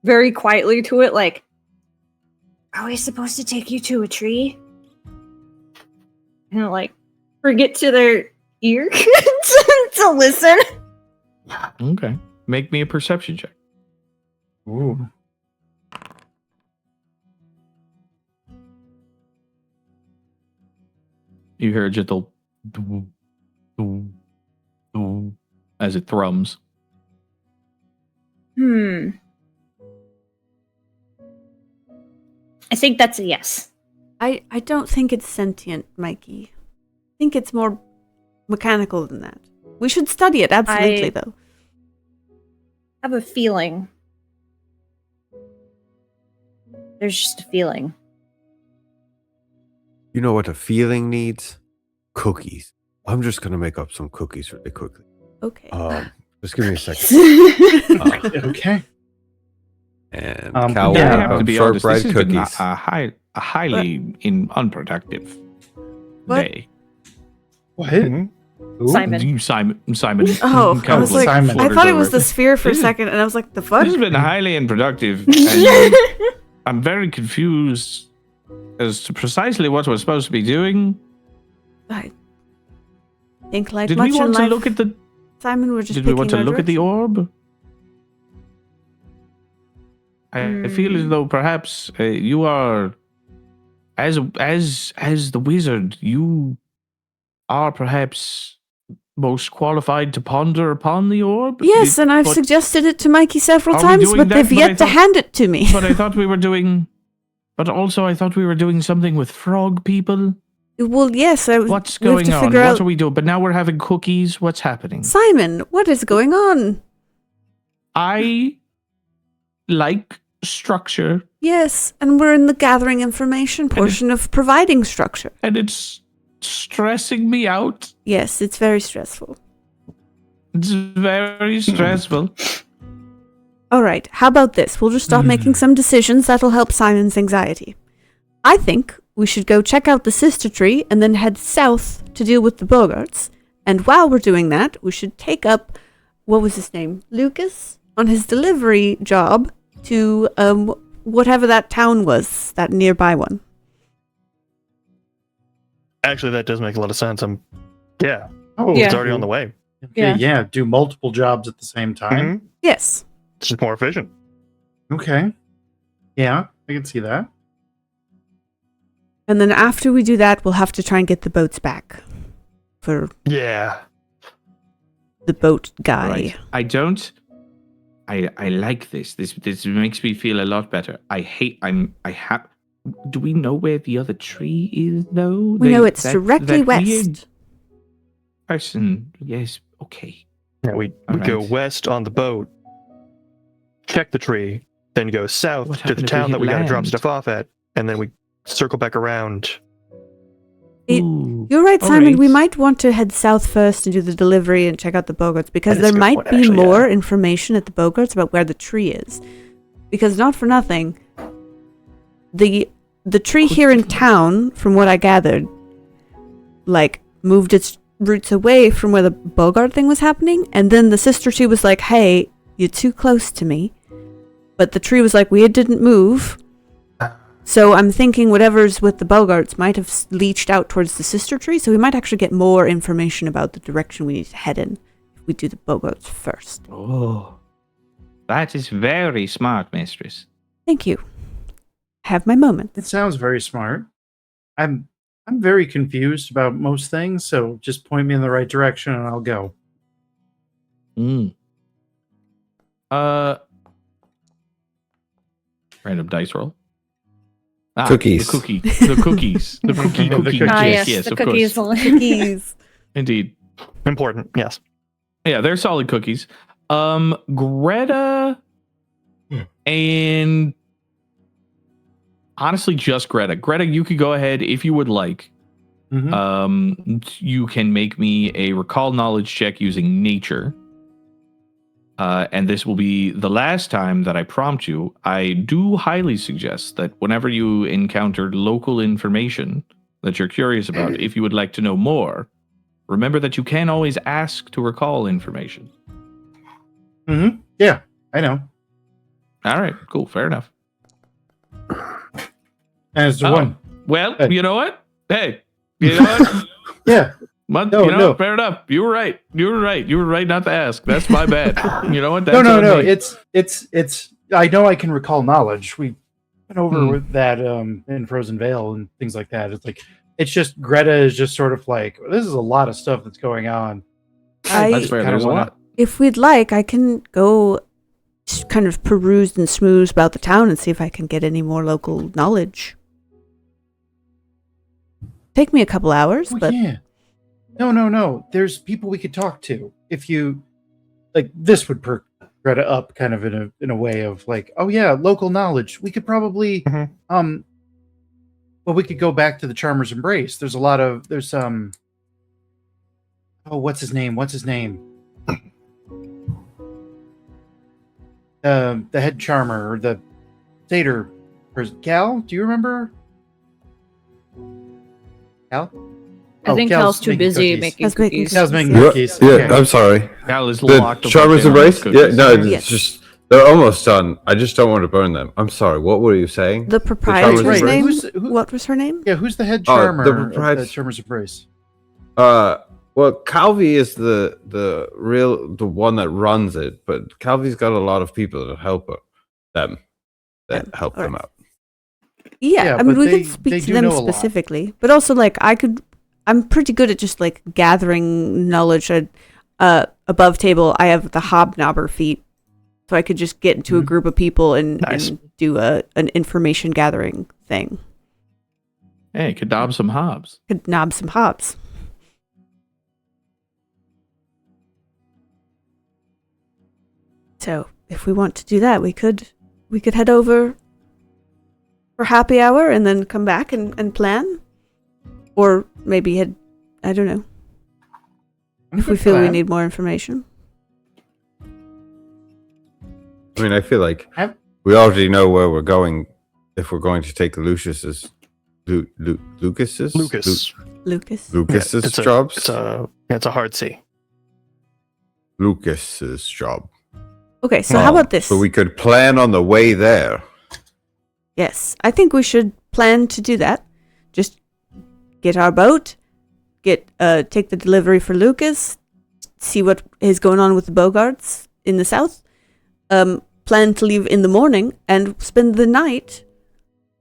very quietly to it like, are we supposed to take you to a tree? And like bring it to their ear to listen. Okay. Make me a perception check. Ooh. You hear a gentle doo, doo, doo, as it thrums. I think that's a yes. I don't think it's sentient, Mikey. I think it's more mechanical than that. We should study it, absolutely, though. I have a feeling. There's just a feeling. You know what a feeling needs? Cookies. I'm just gonna make up some cookies really quickly. Okay. Just give me a second. Okay. And yeah, Cal will I have have to be short honest, bread this has been cookies. a highly unproductive What? day. What? Mhm. Ooh. Simon. You, Simon. Oh, I was like, Simon. I thought it was the This sphere for a This is- second, and I was like, the fuck? has been highly unproductive. And I'm very confused as to precisely what we're supposed to be doing. I think like Did much we in want to life, look at the? Simon, we're just Did we want to picking our look at the direction. orb? I feel as though perhaps you are, as the wizard, you are perhaps most qualified to ponder upon the orb. Yes, and I've but- suggested it to Mikey several Are we times, doing but that? they've But I yet to thought- hand it to me. But I thought we were doing. But also, I thought we were doing something with frog people. Well, yes, What's we have going to on? figure What out. are we doing? But now we're having cookies. What's happening? Simon, what is going on? I like structure, Yes, and we're in the gathering information portion of providing structure. and it's stressing me out. Yes, it's very stressful. It's very stressful. All right, how about this? We'll just start making some decisions that'll help Simon's anxiety. I think we should go check out the sister tree and then head south to deal with the Bogarts. And while we're doing that, we should take up, what was his name? Lucas? On his delivery job to whatever that town was, that nearby one. Actually, that does make a lot of sense. Yeah, Oh, Yeah. it's already on the way. Okay, yeah. Do multiple jobs at the same time. Mhm. Yes. It's just more efficient. Okay. Yeah, I can see that. And then after we do that, we'll have to try and get the boats back for Yeah. the boat guy. Right. I like this. This makes me feel a lot better. Do we know where the other tree is though? We know it's directly that weird west. person. Yes. Okay. Yeah, we All go right. west on the boat, check the tree, then go south What to the happened if we town that hit we gotta drop land? stuff off at, and then we circle back around. Ooh, You're right, all Simon. We right. might want to head south first and do the delivery and check out the Bogarts because That is there a good might point, be actually, more yeah. information at the Bogarts about where the tree is. Because not for nothing, the tree here in town, from what I gathered, like moved its roots away from where the Bogart thing was happening, and then the sister tree was like, "Hey, you're too close to me," but the tree was like, "We didn't move." So I'm thinking whatever's with the Bogarts might have leached out towards the sister tree, so we might actually get more information about the direction we need to head in if we do the Bogarts first. Oh, that is very smart, mistress. Thank you. Have my moment. It sounds very smart. I'm very confused about most things, so just point me in the right direction and I'll go. Random dice roll. Cookies. The cookie. The cookies. The cookie. The Cookie. cookies. Ah, Yes, yes, the of cookies. course. Cookies. Indeed. Important, yes. Yeah, they're solid cookies. Greta and honestly just Greta. Greta, you could go ahead if you would like. Mhm. You can make me a recall knowledge check using nature. And this will be the last time that I prompt you. I do highly suggest that whenever you encounter local information that you're curious about, if you would like to know more, remember that you can always ask to recall information. Yeah, I know. All right, cool, fair enough. As to Oh. one. Well, Hey. you know what? Hey, you know what? Yeah. No. Fair enough. You were right. You were right not to ask. That's my bad. You know what? No. That's on me. It's. I know I can recall knowledge. We went over Hmm. with that in Frozen Vale and things like that. It's like it's just Greta is just sort of like this is a lot of stuff that's going on. That's fair. kinda There's a wanna- lot. If we'd like, I can go kind of peruse and smooze about the town and see if I can get any more local knowledge. Take me a couple hours, Oh, but yeah. No. There's people we could talk to. If you like, this would perk Greta up, kind of in a way of like, oh yeah, local knowledge. We could probably, Mhm. well, we could go back to the Charmer's Embrace. There's oh, what's his name? The head charmer or the satyr, Cal? Do you remember? Cal? I think Cal's Cal's too making busy cookies. making Cal's making cookies. Cal's making Yeah. cookies. Yeah, Okay. I'm sorry. Cal is The locked. Charmer's up in Embrace? on Yeah, cookies. no, it's Yes. just they're almost done. I just don't want to burn them. I'm sorry. What were you saying? the Charmer's proprietor's Embrace? name? Who- What was her name? Yeah, who's the head Oh, the charmer of proprietor- the Charmer's Embrace? Well, Calvi is the one that runs it, but Calvi's got a lot of people that help them help them alright. out. Yeah, Yeah, I mean, but we they- could speak they to do them know a lot. specifically, but also like I'm pretty good at just like gathering knowledge. Above table, I have the hobnobber feat, so I could just get into a Mhm. group of people and Nice. do an information gathering thing. Hey, could dob some hobs. Could knob some hobs. So if we want to do that, we could head over for happy hour and then come back and plan, or maybe I don't know. I'm If we good for feel we that. need more information. I mean, I feel like Have- we already know where we're going if we're going to take Lucas's Lucas. Lucas's It's jobs. It's a hard C. Lucas's job. Okay, so how about this? So we could plan on the way there. Yes, I think we should plan to do that. Just get our boat, take the delivery for Lucas, see what is going on with the Bogarts in the south. Plan to leave in the morning and spend the night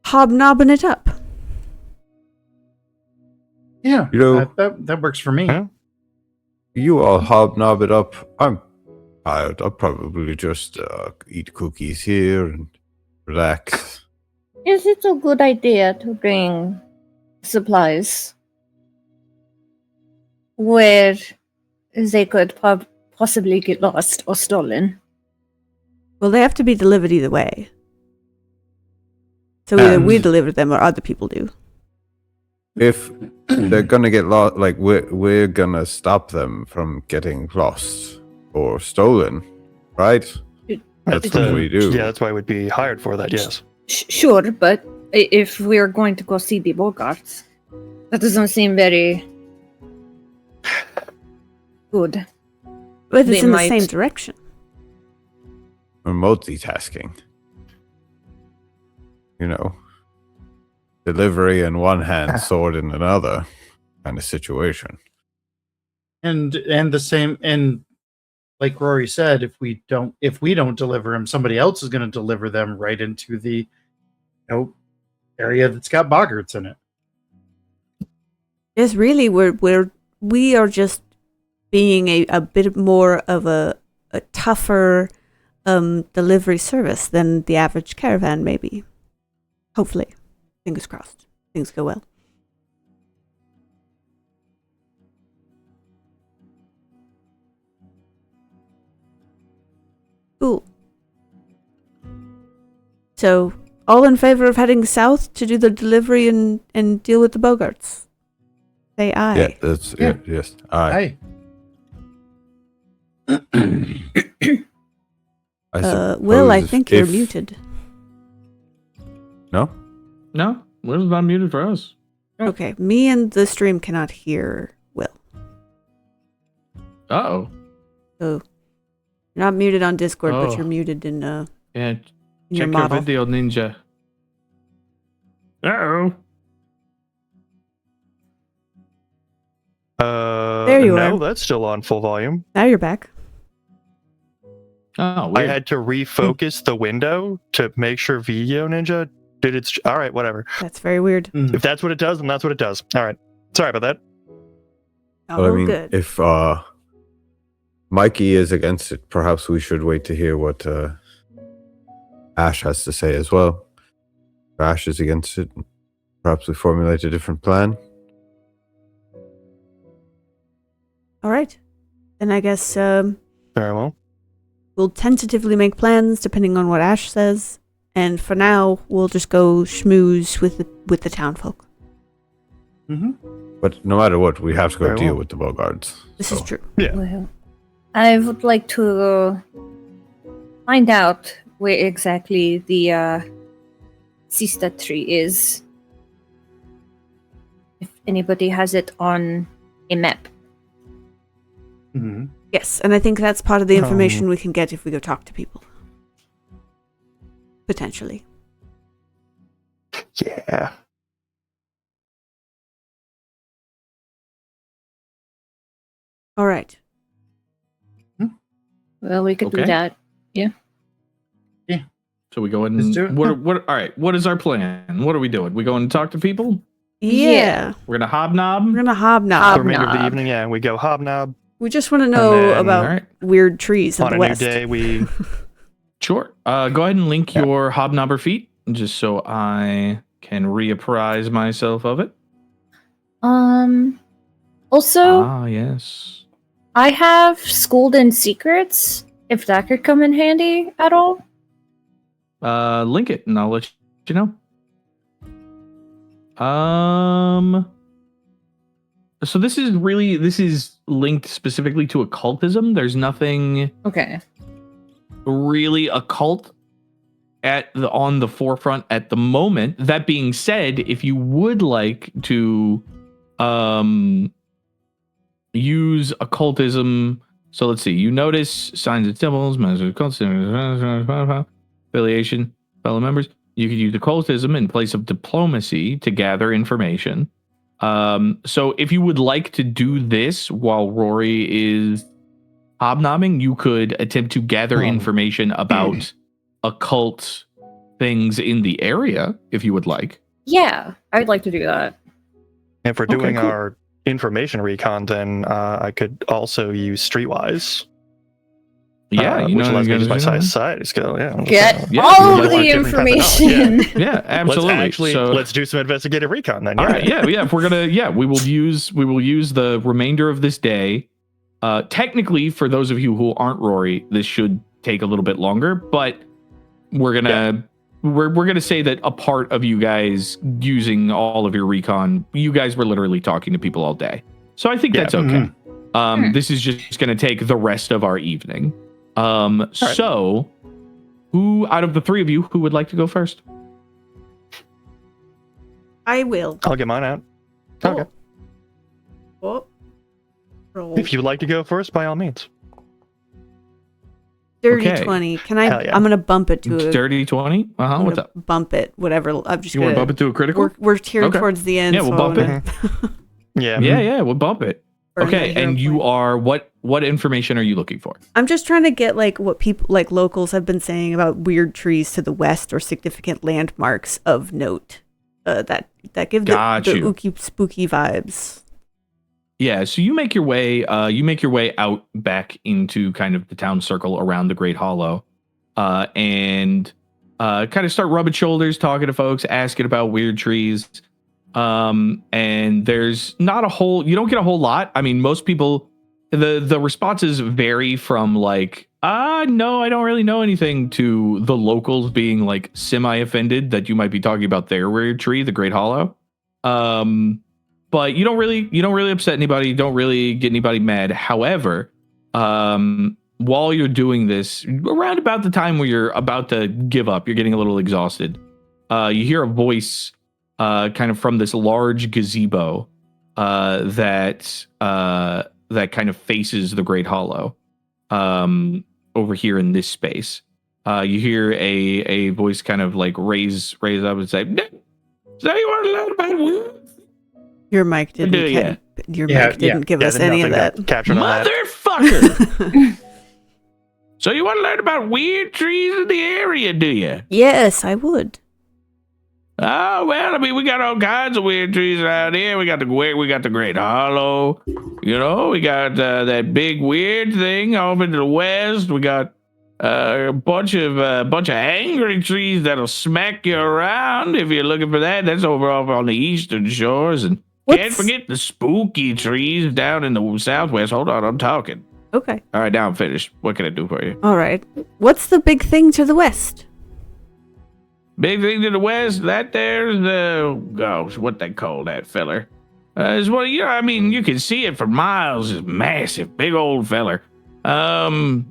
hobnobbing it up. Yeah, You know- that works for me. Huh? You all hobnob it up. I'm tired. I'll probably just eat cookies here and relax. Is it a good idea to bring supplies where they could possibly get lost or stolen? Well, they have to be delivered either way. So either we deliver them or other people do. If they're gonna get lost, like we're gonna stop them from getting lost or stolen, right? That's what we do. Yeah, that's why we'd be hired for that. Yes. Sure, but if we're going to go see the Bogarts, that doesn't seem very good. But it's They in might- the same direction. We're multitasking. You know, delivery in one hand, sword in another, kind of situation. And the same, and like Rory said, if we don't deliver them, somebody else is going to deliver them right into the area that's got boggarts in it. Yes, really, we are just being a bit more of a tougher delivery service than the average caravan, maybe. Hopefully, fingers crossed, things go well. Cool. So, all in favor of heading south to do the delivery and deal with the Bogarts? Say aye. Yeah, that's Yeah. yes. Aye. Will, I suppose think you're if- muted. No. No, Will's not muted for us. Okay, me and the stream cannot hear Will. Uh-oh. So, you're not muted on Discord, but Oh. you're muted in Yeah, your check your model. video, ninja. Uh-oh. There you no, are. that's still on full volume. Now you're back. Oh, I weird. had to refocus the window to make sure Video Ninja did its. All right, whatever. That's very weird. If that's what it does, then that's what it does. All right. Sorry about that. Oh, But I mean, good. if Mykie is against it, perhaps we should wait to hear what Ashe has to say as well. If Ashe is against it, perhaps we formulate a different plan. All right. Then I guess Very well. we'll tentatively make plans depending on what Ashe says. And for now, we'll just go schmooze with the townfolk. But no matter what, we have to go Very deal well. with the Bogarts. This so. is true. Yeah. Well, I would like to find out where exactly the Sista tree is. If anybody has it on a map. Mm-hmm. Yes, and I think that's part of the information we can get if we go talk to people. Potentially. Yeah. All right. Well, we could do Okay. that. So we go in. Let's do it. What? All right. What is our plan? What are we doing? We going to talk to people? Yeah. We're gonna hobnob. We're gonna hobnob. The remainder of the Hobnob. evening, yeah, we go hobnob. We just want to know then- about All right. weird trees in On the a west. new day, we Sure. Go ahead and link your hobnobber feat, just so I can reapprise myself of it. Also, Ah, yes. I have Schooled in Secrets, if that could come in handy at all. Link it, and I'll let you know. So this is linked specifically to occultism. There's nothing. Okay. really occult on the forefront at the moment. That being said, if you would like to use occultism, so let's see, you notice signs and symbols, affiliation, fellow members. You could use occultism in place of diplomacy to gather information. So if you would like to do this while Rori is hobnobbing, you could attempt to gather information about occult things in the area, if you would like. Yeah, I'd like to do that. If we're doing cool. our information recon, then I could also use Streetwise. Yeah, which allows me to use my society skill. Yeah, Get yeah, all like of the different kinds of knowledge, information. Yeah, absolutely. Let's do some investigative recon then. All right, yeah. If we're gonna, we will use the remainder of this day. Technically, for those of you who aren't Rori, this should take a little bit longer, but we're gonna we're gonna say that a part of you guys using all of your recon, you guys were literally talking to people all day. So I think that's okay. This is just gonna take the rest of our evening. So who out of the three of you who would like to go first? I will. I'll get mine out. Oh. Okay. Oh. Roll. If you would like to go first, by all means. Dirty Okay. 20. Can I? Hell yeah. I'm gonna bump it to a. Dirty 20? I'm What's gonna up? Bump it. Whatever. I'm just You gonna. want to bump it to a critical? We're tearing Okay. towards the end. Yeah, we'll so bump I it. wanna Yeah. Yeah, we'll bump it. burn Okay, that hero and you point. are what information are you looking for? I'm just trying to get like what people like locals have been saying about weird trees to the west or significant landmarks of note. That give the Got you. ooky spooky vibes. Yeah, so you make your way out back into kind of the town circle around the Great Hollow, and kind of start rubbing shoulders, talking to folks, asking about weird trees. And there's not a whole, you don't get a whole lot. I mean, most people, the responses vary from like, no, I don't really know anything, to the locals being like semi-offended that you might be talking about their weird tree, the Great Hollow. But you don't really upset anybody. You don't really get anybody mad. However, while you're doing this, around about the time where you're about to give up, you're getting a little exhausted. You hear a voice, kind of from this large gazebo, that kind of faces the Great Hollow, over here in this space. You hear a voice kind of like raise up and say, "So you want to learn about wolves?" Your mic didn't. Your mic didn't give us any of that. Captured on that. Motherfucker! So you want to learn about weird trees in the area, do you? Yes, I would. Oh, well, I mean, we got all kinds of weird trees around here. We got the Great Hollow. You know, we got that big weird thing off into the west. We got a bunch of angry trees that'll smack you around if you're looking for that. That's over off on the eastern shores. And can't forget the spooky trees down in the southwest. Hold on, I'm talking. Okay. All right, now I'm finished. What can I do for you? All right. What's the big thing to the west? Big thing to the west, that there's what they call that feller. Is what, you know, I mean, you can see it for miles. It's massive, big old feller. What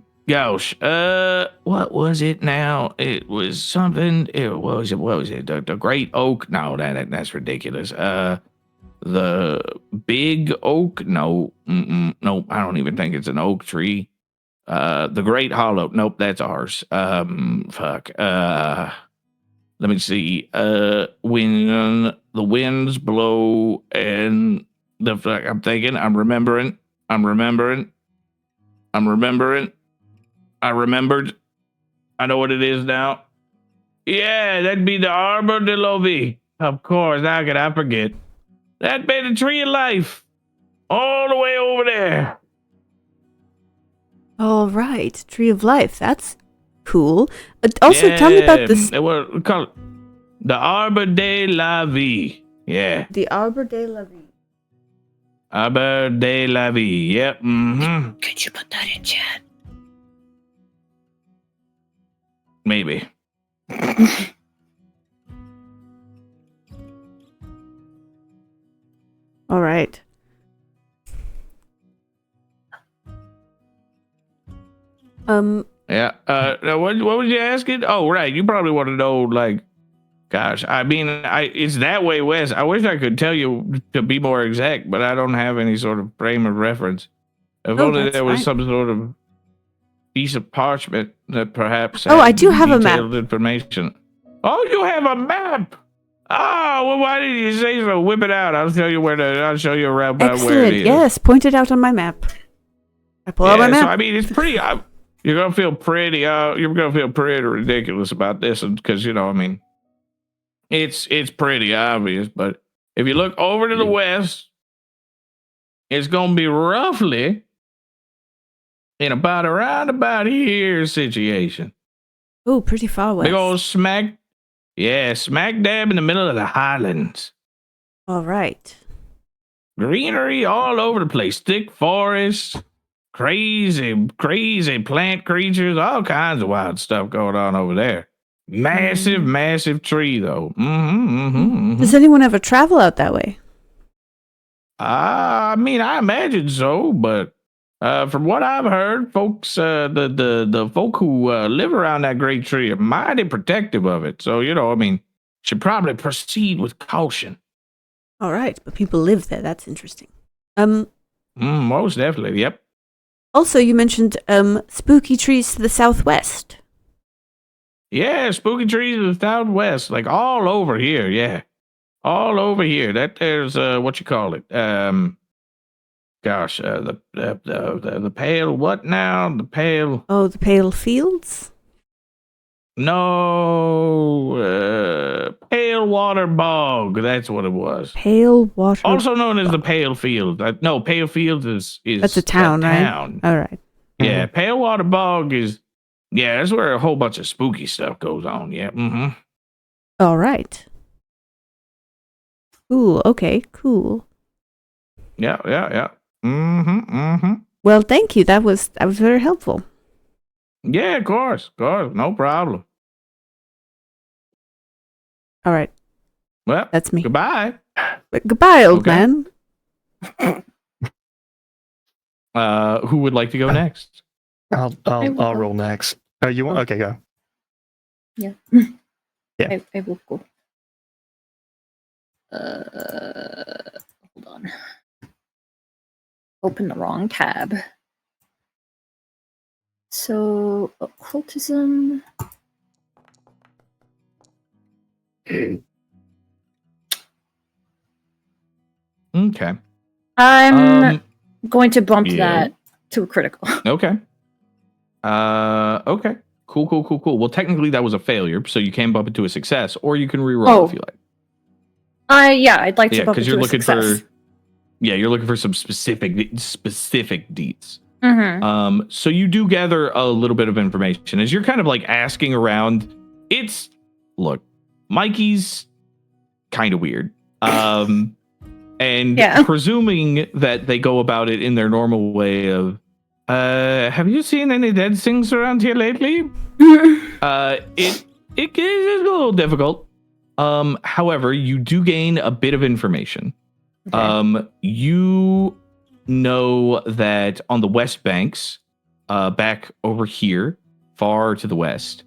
was it now? It was something. What was it? The Great Oak? No, that's ridiculous. The Big Oak? No, nope. I don't even think it's an oak tree. The Great Hollow? Nope, that's ours. Let me see. When the winds blow and I'm thinking, I remembered. I remembered. I know what it is now. Yeah, that'd be the Arbor de Lovi. Of course, how could I forget? That'd be the Tree of Life. All the way over there. All right, Tree of Life. That's cool. Also, tell me about this. We call it the Arbor de la Vie. Yeah. The Arbor de la Vie. Arbor de la Vie. Yep. Mm-hmm. Could you put that in chat? Maybe. All right. Yeah. Now what was you asking? Oh, right. You probably want to know, like, gosh, I mean, it's that way west. I wish I could tell you to be more exact, but I don't have any sort of frame of reference. If Oh, only that's there was fine. some sort of piece of parchment that perhaps Oh, I had do have a map. detailed information. Oh, you have a map. Oh, well, why did you say so? Whip it out. I'll show you I'll show you around where it Excellent. is. Yes, point it out on my map. I pull out my Yeah, map. so I mean, it's pretty. You're gonna feel pretty. You're gonna feel pretty ridiculous about this, because I mean, it's pretty obvious. But if you look over to the west, it's gonna be roughly in around about here situation. Oh, pretty far west. Big old smack dab in the middle of the highlands. All right. Greenery all over the place. Thick forests, crazy plant creatures, all kinds of wild stuff going on over there. Massive tree, though. Does anyone ever travel out that way? I mean, I imagine so, but from what I've heard, folks, the folk who live around that great tree are mighty protective of it. So, I mean, should probably proceed with caution. All right, but people live there. That's interesting. Most definitely, yep. Also, you mentioned spooky trees to the southwest. Yeah, spooky trees in the southwest, like all over here, yeah. All over here. There's what you call it? The pale what now? The pale. Oh, the pale fields? No, pale water bog. That's what it was. Pale water. Also known as the Pale Field. No, Pale Field is that's a town, right? All right. Yeah, Pale Water Bog is. Yeah, that's where a whole bunch of spooky stuff goes on. Yeah. All right. Cool. Okay. Cool. Yeah. Well, thank you. That was very helpful. Yeah, of course. No problem. All right. Well, that's me. Goodbye. But goodbye, old man. Who would like to go next? I'll roll next. Oh, you want? Okay, go. Yeah. Yeah. I will go. Hold on. Open the wrong tab. So, occultism. Okay. I'm going to bump that to a critical. Okay. Okay. Cool. Well, technically that was a failure, so you can bump it to a success, or you can reroll if you like. Yeah, I'd like to bump it to a success. You're looking for some specific deets. Mm-hmm. So you do gather a little bit of information as you're kind of like asking around. Look, Mykie's kind of weird. And presuming that they go about it in their normal way of, have you seen any dead things around here lately? It is a little difficult. However, you do gain a bit of information. Okay. You know that on the west banks, back over here, far to the west,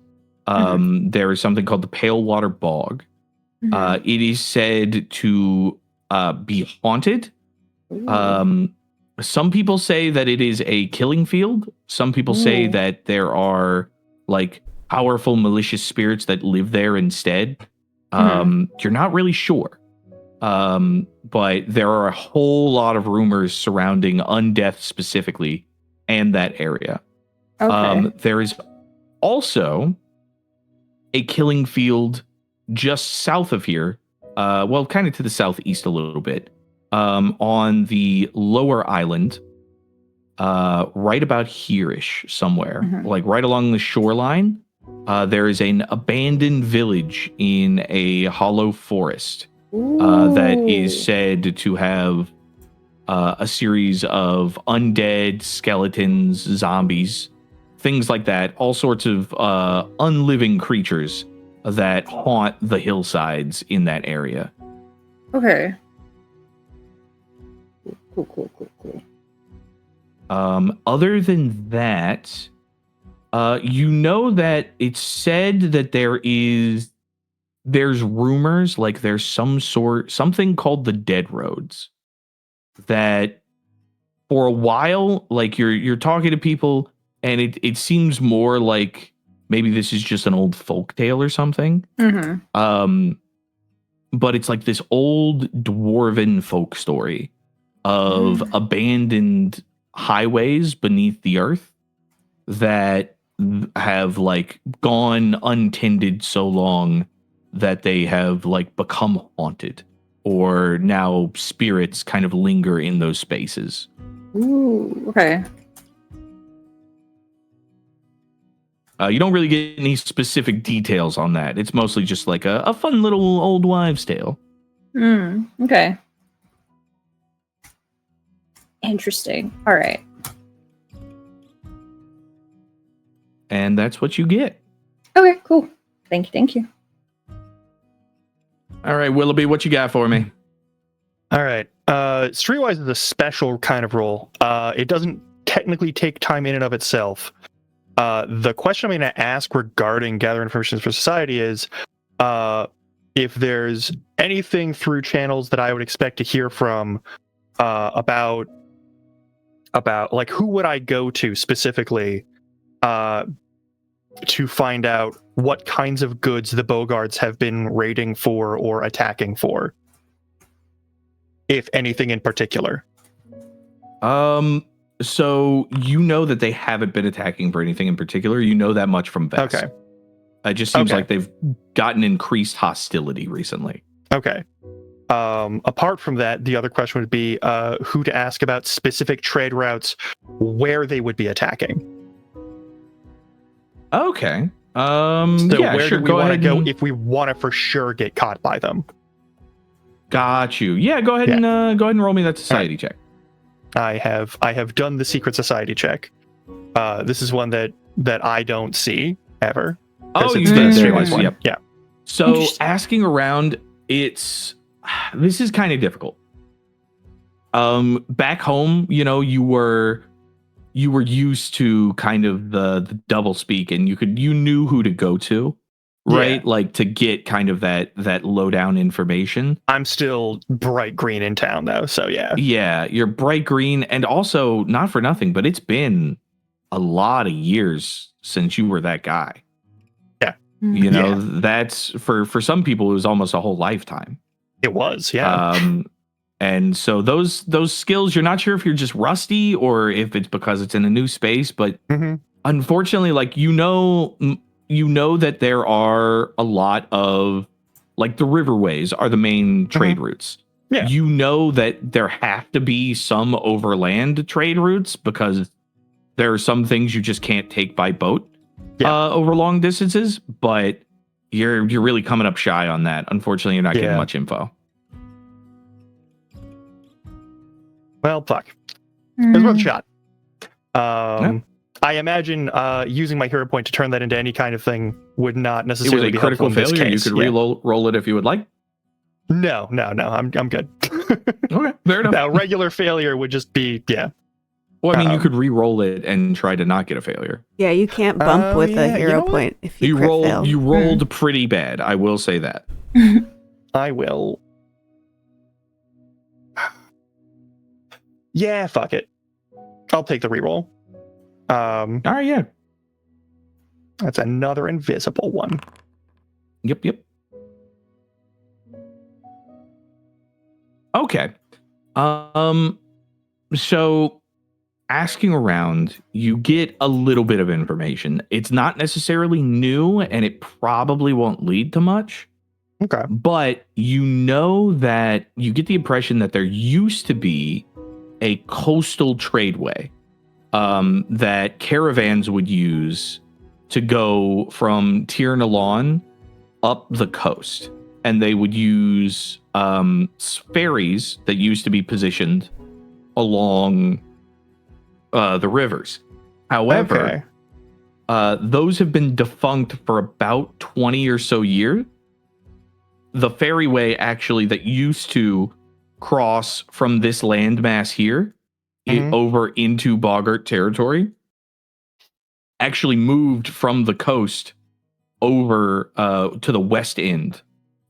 there is something called the Pale Water Bog. It is said to be haunted. Some people say that it is a killing field. Some people say that there are like powerful malicious spirits that live there instead. You're not really sure. But there are a whole lot of rumors surrounding undeath specifically and that area. Okay. There is also a killing field just south of here. Well, kind of to the southeast a little bit. On the lower island, right about here-ish somewhere, like right along the shoreline, there is an abandoned village in a hollow forest that is said to have a series of undead skeletons, zombies, things like that, all sorts of unliving creatures that haunt the hillsides in that area. Okay. Cool. Other than that, You know that it's said that there's rumors, like there's something called the Dead Roads, that for a while, like you're talking to people, and it seems more like maybe this is just an old folk tale or something. But it's like this old dwarven folk story of abandoned highways beneath the earth that have like gone untended so long that they have like become haunted, or now spirits kind of linger in those spaces. Ooh, okay. You don't really get any specific details on that. It's mostly just like a fun little old wives' tale. Okay. Interesting. All right. And that's what you get. Okay, cool. Thank you. All right, Willoughby, what you got for me? All right. Streetwise is a special kind of role. It doesn't technically take time in and of itself. The question I'm going to ask regarding gathering information for society is if there's anything through channels that I would expect to hear from about like who would I go to specifically to find out what kinds of goods the Bogarts have been raiding for or attacking for, if anything in particular. So you know that they haven't been attacking for anything in particular. You know that much from Vess. Okay. It just seems like they've gotten increased hostility recently. Okay. Apart from that, the other question would be who to ask about specific trade routes where they would be attacking. Okay. So yeah, where sure. do we want to go if we want to for sure get caught by them? Got you. Yeah, go ahead and roll me that society check. I have done the secret society check. This is one that I don't see ever. Oh, you did. Yep. Yeah. So asking around, this is kind of difficult. Back home, you were used to kind of the double speak, and you knew who to go to, right? Yeah. Like to get kind of that lowdown information. I'm still bright green in town though, so yeah. Yeah, you're bright green, and also not for nothing, but it's been a lot of years since you were that guy. Yeah. That's for some people it was almost a whole lifetime. It was, yeah. And so those skills, you're not sure if you're just rusty or if it's because it's in a new space, but unfortunately, like you know that there are a lot of, like, the riverways are the main trade routes. Yeah. You know that there have to be some overland trade routes because there are some things you just can't take by boat over long distances, but you're really coming up shy on that. Unfortunately, you're not getting much info. Well, fuck. It was worth a shot. I imagine using my hero point to turn that into any kind of thing would not necessarily be critical helpful in this failure. case. You could roll it if you would like. No. I'm good. Okay, fair enough. Now, regular failure would just be Well, I mean, you could re-roll it and try to not get a failure. Yeah, you can't bump with a hero point if you crit fail. You rolled pretty bad. I will say that. I will. Yeah, fuck it. I'll take the reroll. All right, yeah. That's another invisible one. Yep. Okay. So asking around, you get a little bit of information. It's not necessarily new, and it probably won't lead to much. Okay. But you know that you get the impression that there used to be a coastal tradeway that caravans would use to go from Tir Nalan up the coast. And they would use ferries that used to be positioned along the rivers. However, those have been defunct for about 20 or so years. The ferryway actually that used to cross from this landmass here over into Boggart territory actually moved from the coast over to the west end,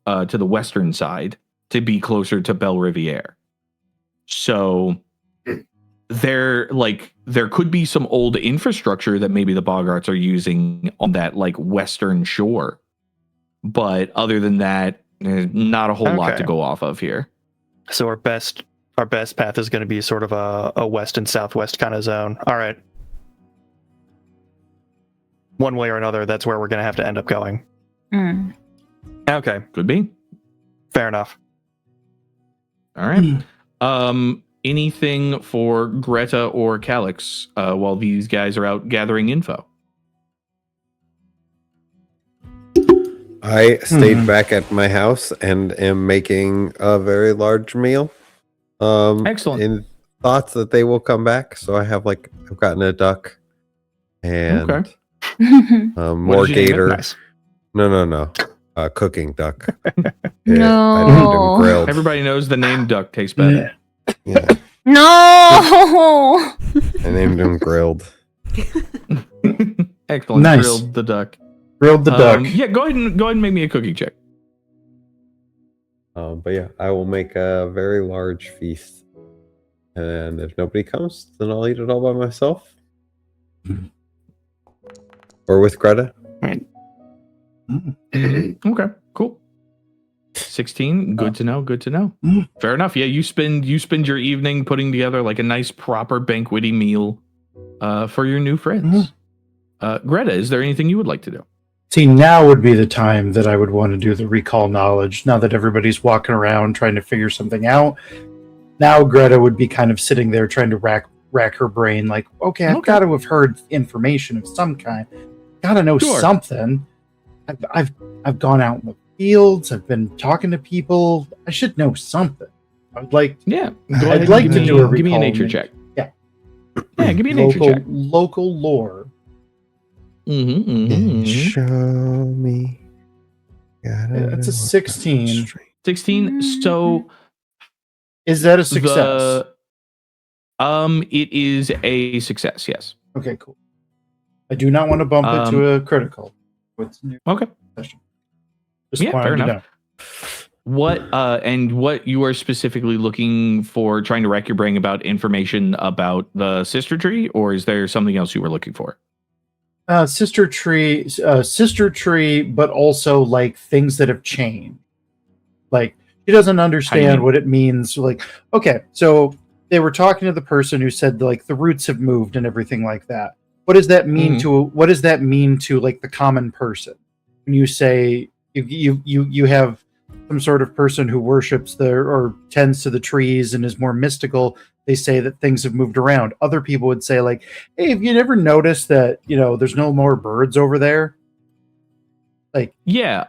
to the western side, to be closer to Belle Riviere. So there could be some old infrastructure that maybe the Boggarts are using on that like western shore. But other than that, not a whole lot to go off of here. So our best path is going to be sort of a west and southwest kind of zone. All right. One way or another, that's where we're going to have to end up going. Mm. Okay. Could be. Fair enough. All right. Anything for Greta or Calix while these guys are out gathering info? I stayed back at my house and am making a very large meal. Excellent. In thoughts that they will come back. So I've gotten a duck and Okay. more did you name it? gator. Nice. No. Cooking duck. No. I named him grilled. Everybody knows the name duck tastes better. Yeah, No. I named him grilled. Excellent. Nice. Grilled the duck. Grilled the duck. Yeah, go ahead and make me a cooking check. But yeah, I will make a very large feast. And if nobody comes, then I'll eat it all by myself. Or with Greta. Okay, cool. 16, good to know, good to know. Fair enough. Yeah, you spend your evening putting together like a nice proper banqueting meal for your new friends. Greta, is there anything you would like to do? See, now would be the time that I would want to do the recall knowledge. Now that everybody's walking around trying to figure something out, now Greta would be kind of sitting there trying to rack her brain. Like, okay, I've got to have heard information of some kind. Got to know something. I've gone out in the fields. I've been talking to people. I should know something. I'd like. Yeah, I'd like to do a recall. Give me a nature check. Yeah. Yeah, give me a nature check. Local lore. Show me. That's a 16. 16. So is that a success? It is a success. Yes. Okay, cool. I do not want to bump it to a critical. Okay. Just fair enough. What you are specifically looking for, trying to rack your brain about information about the sister tree, or is there something else you were looking for? Sister tree, but also like things that have changed. Like she doesn't understand what it means. Like, okay, so they were talking to the person who said like the roots have moved and everything like that. What does that mean to like the common person? When you say you have some sort of person who worships or tends to the trees and is more mystical, they say that things have moved around. Other people would say like, hey, have you never noticed that, there's no more birds over there? Like, yeah,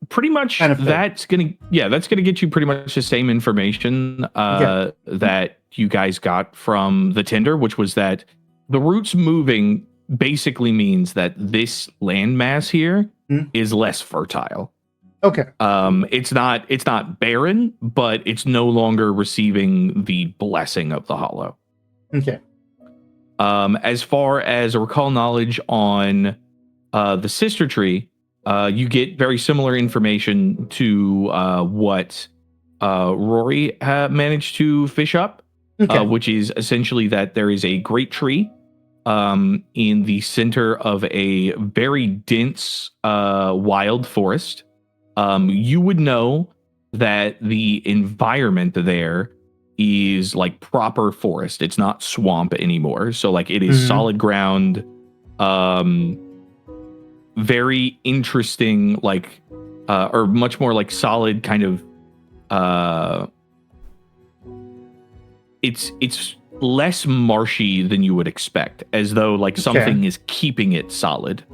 pretty much kind of that's gonna get you pretty much the same information that you guys got from the Tinder, which was that the roots moving basically means that this landmass here is less fertile. Okay. It's not barren, but it's no longer receiving the blessing of the Hollow. Okay. As far as a recall knowledge on the sister tree, you get very similar information to what Rori managed to fish up, which is essentially that there is a great tree in the center of a very dense wild forest. You would know that the environment there is like proper forest. It's not swamp anymore. So like it is solid ground, very interesting, like, or much more like solid kind of, it's less marshy than you would expect, as though like something is keeping it solid,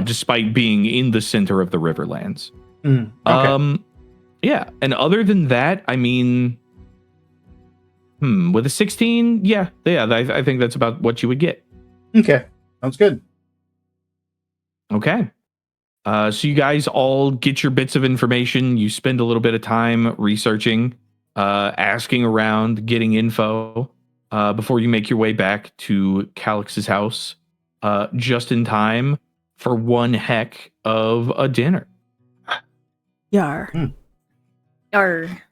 despite being in the center of the Riverlands. Yeah. And other than that, I mean, with a 16, I think that's about what you would get. Okay. Sounds good. Okay. So you guys all get your bits of information. You spend a little bit of time researching, asking around, getting info, before you make your way back to Calix's house. just in time for one heck of a dinner. Yar. Arr.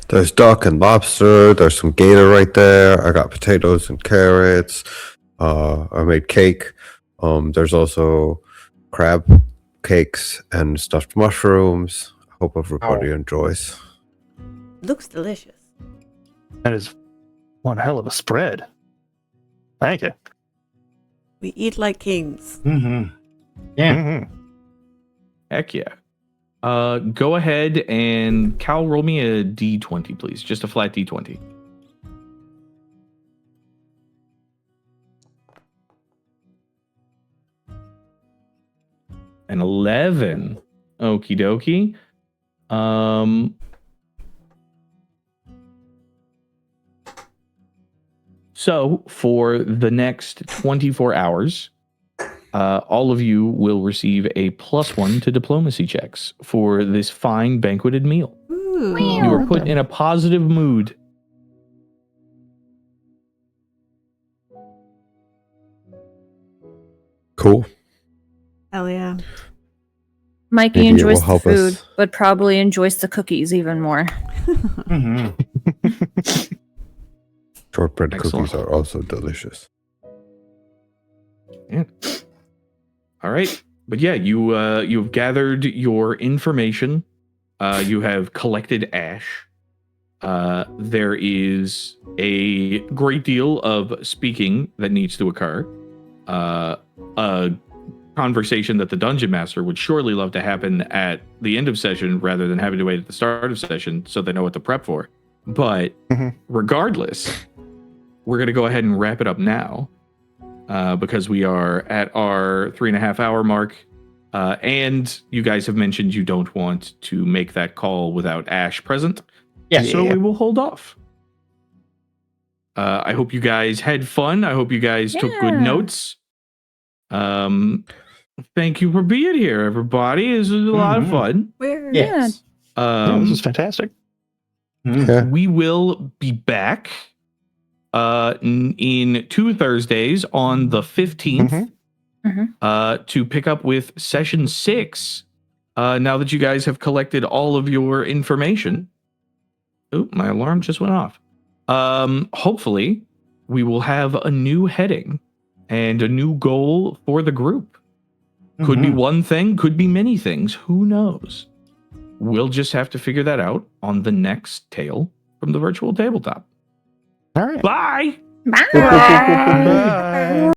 There's duck and lobster. There's some gator right there. I got potatoes and carrots. I made cake. There's also crab cakes and stuffed mushrooms. I hope everybody enjoys. Looks delicious. That is one hell of a spread. Thank you. We eat like kings. Mm-hmm. Yeah. Mm-hmm. Heck yeah. Go ahead and Cal, roll me a d20, please. Just a flat d20. An 11. Okie dokie. So for the next 24 hours, all of you will receive a +1 to diplomacy checks for this fine banqueted meal. Ooh. You are put in a positive mood. Cool. Hell yeah. Mikey Maybe it enjoys will the help food, us. but probably enjoys the cookies even more. Mm-hmm. Shortbread Excellent. cookies are also delicious. Yeah. All right. But yeah, you've gathered your information. You have collected Ashe. There is a great deal of speaking that needs to occur. A conversation that the dungeon master would surely love to happen at the end of session rather than having to wait at the start of session so they know what to prep for. But regardless, we're going to go ahead and wrap it up now because we are at our 3.5 hour mark. And you guys have mentioned you don't want to make that call without Ashe present. Yeah. So we will hold off. I hope you guys had fun. I hope you guys took good Yeah. notes. Thank you for being here, everybody. This was a lot of fun. We're Yes. Yeah, this is fantastic. Yeah. We will be back in 2 Thursdays on the 15th to pick up with session 6. Now that you guys have collected all of your information. Oh, my alarm just went off. Hopefully, we will have a new heading and a new goal for the group. Could be one thing, could be many things. Who knows? We'll just have to figure that out on the next tale from the virtual tabletop. All right. Bye! Bye.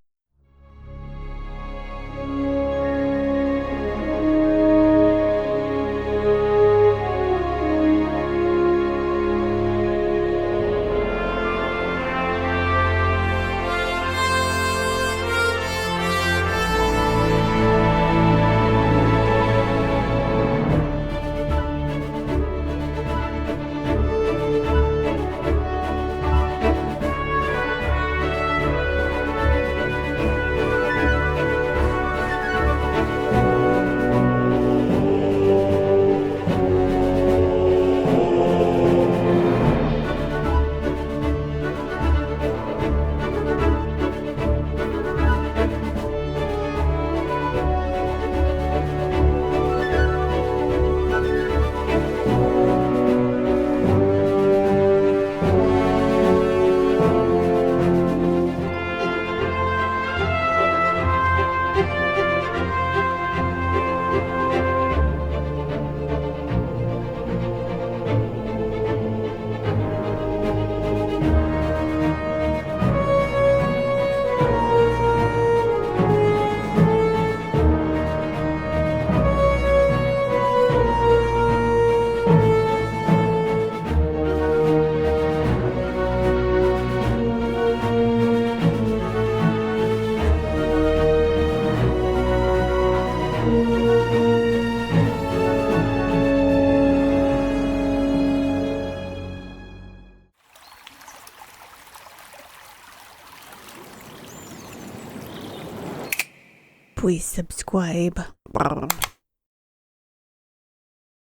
Please subscribe.